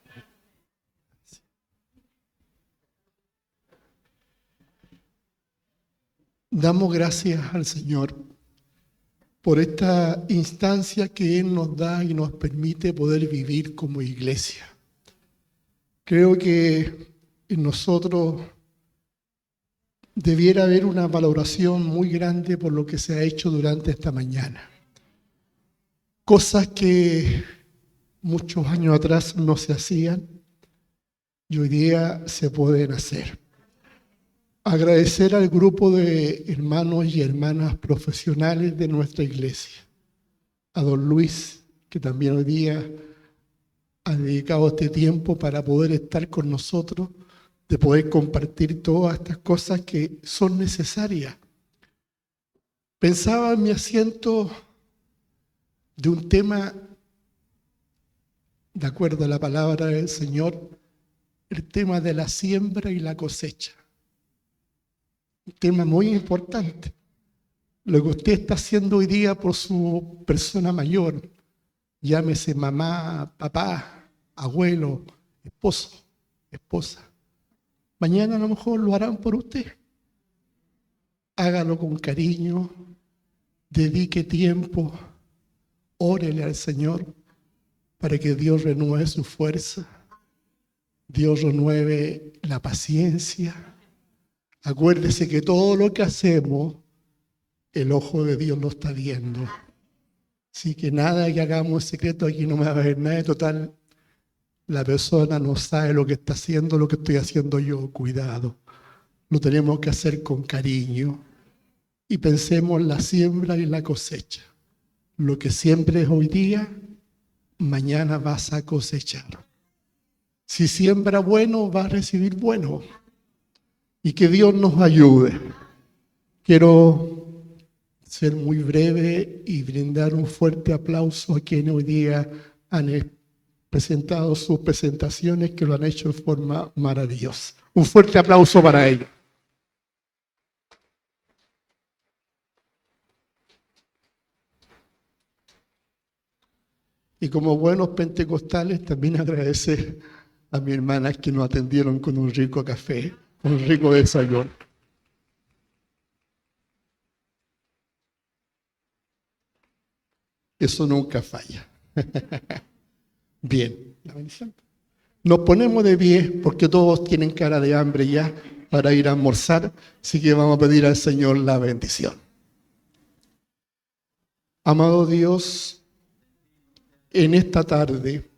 Damos gracias al Señor por esta instancia que Él nos da y nos permite poder vivir como iglesia. Creo que en nosotros debiera haber una valoración muy grande por lo que se ha hecho durante esta mañana. Cosas que muchos años atrás no se hacían y hoy día se pueden hacer. Agradecer al grupo de hermanos y hermanas profesionales de nuestra iglesia, a don Luis, que también hoy día ha dedicado este tiempo para poder estar con nosotros, de poder compartir todas estas cosas que son necesarias. Pensaba en mi asiento de un tema, de acuerdo a la palabra del Señor, el tema de la siembra y la cosecha. Un tema muy importante. Lo que usted está haciendo hoy día por su persona mayor, llámese mamá, papá, abuelo, esposo, esposa. Mañana a lo mejor lo harán por usted. Hágalo con cariño, dedique tiempo, órele al Señor para que Dios renueve su fuerza, Dios renueve la paciencia. Acuérdese que todo lo que hacemos, el ojo de Dios lo está viendo. Así que nada que hagamos en secreto, aquí no me va a ver nada. Total, la persona no sabe lo que está haciendo, lo que estoy haciendo yo. Cuidado. Lo tenemos que hacer con cariño. Y pensemos en la siembra y la cosecha. Lo que siembres hoy día, mañana vas a cosechar. Si siembra bueno, va a recibir bueno. Y que Dios nos ayude. Quiero ser muy breve y brindar un fuerte aplauso a quienes hoy día han presentado sus presentaciones, que lo han hecho en forma maravillosa. Un fuerte aplauso para ellos. Y como buenos pentecostales, también agradecer a mis hermanas que nos atendieron con un rico café, un rico desayuno. Eso nunca falla. Bien, la bendición. Nos ponemos de pie porque todos tienen cara de hambre ya para ir a almorzar, así que vamos a pedir al Señor la bendición. Amado Dios, en esta tarde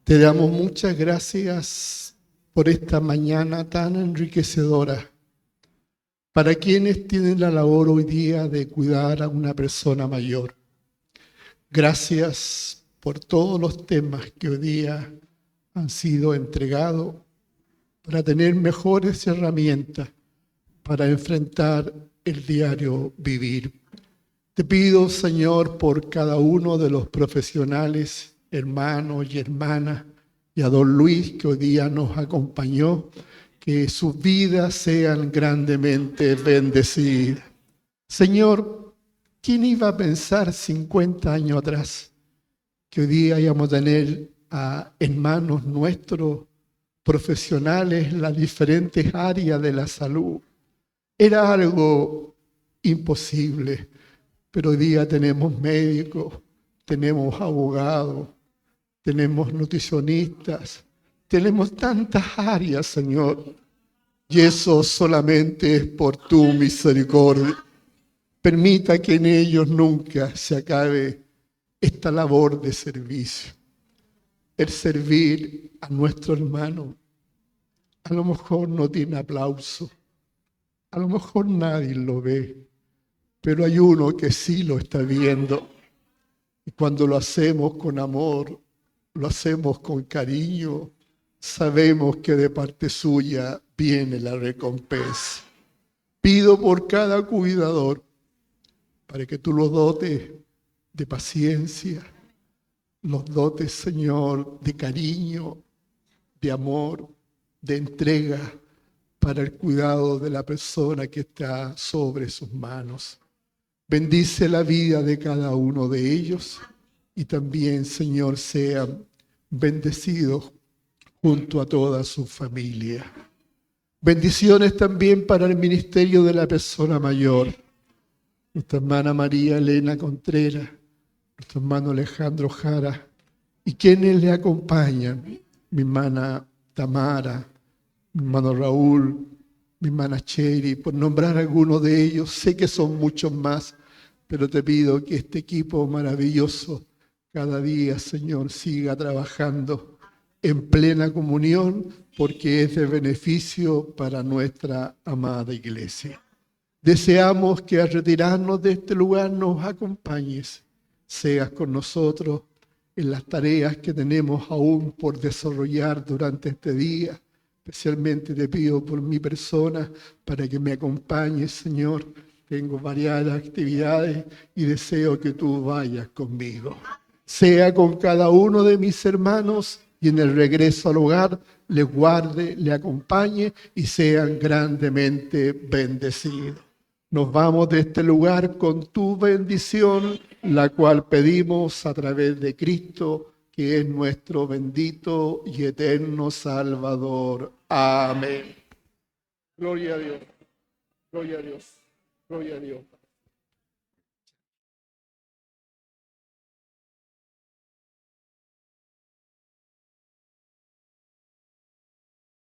te damos muchas gracias por esta mañana tan enriquecedora para quienes tienen la labor hoy día de cuidar a una persona mayor. Gracias por todos los temas que hoy día han sido entregados para tener mejores herramientas para enfrentar el diario vivir. Te pido, Señor, por cada uno de los profesionales, hermanos y hermanas, y a don Luis, que hoy día nos acompañó, que sus vidas sean grandemente bendecidas. Señor, ¿quién iba a pensar 50 años atrás que hoy día íbamos a tener a hermanos nuestros profesionales en las diferentes áreas de la salud? Era algo imposible, pero hoy día tenemos médicos, tenemos abogados, tenemos nutricionistas, tenemos tantas áreas, Señor, y eso solamente es por tu misericordia. Permita que en ellos nunca se acabe esta labor de servicio. El servir a nuestro hermano, a lo mejor no tiene aplauso, a lo mejor nadie lo ve, pero hay uno que sí lo está viendo. Y cuando lo hacemos con amor, lo hacemos con cariño, sabemos que de parte suya viene la recompensa. Pido por cada cuidador para que tú los dotes de paciencia, los dotes, Señor, de cariño, de amor, de entrega para el cuidado de la persona que está sobre sus manos. Bendice la vida de cada uno de ellos y también, Señor, sean bendecidos junto a toda su familia. Bendiciones también para el ministerio de la persona mayor. Nuestra hermana María Elena Contreras, nuestro hermano Alejandro Jara y quienes le acompañan, mi hermana Tamara, mi hermano Raúl, mi hermana Cheri, por nombrar algunos de ellos. Sé que son muchos más, pero te pido que este equipo maravilloso cada día, Señor, siga trabajando en plena comunión, porque es de beneficio para nuestra amada iglesia. Deseamos que al retirarnos de este lugar nos acompañes, seas con nosotros en las tareas que tenemos aún por desarrollar durante este día. Especialmente te pido por mi persona para que me acompañes, Señor. Tengo variadas actividades y deseo que tú vayas conmigo. Sea con cada uno de mis hermanos y en el regreso al hogar les guarde, le acompañe y sean grandemente bendecidos. Nos vamos de este lugar con tu bendición, la cual pedimos a través de Cristo, que es nuestro bendito y eterno Salvador. Amén. Gloria a Dios. Gloria a Dios. Gloria a Dios.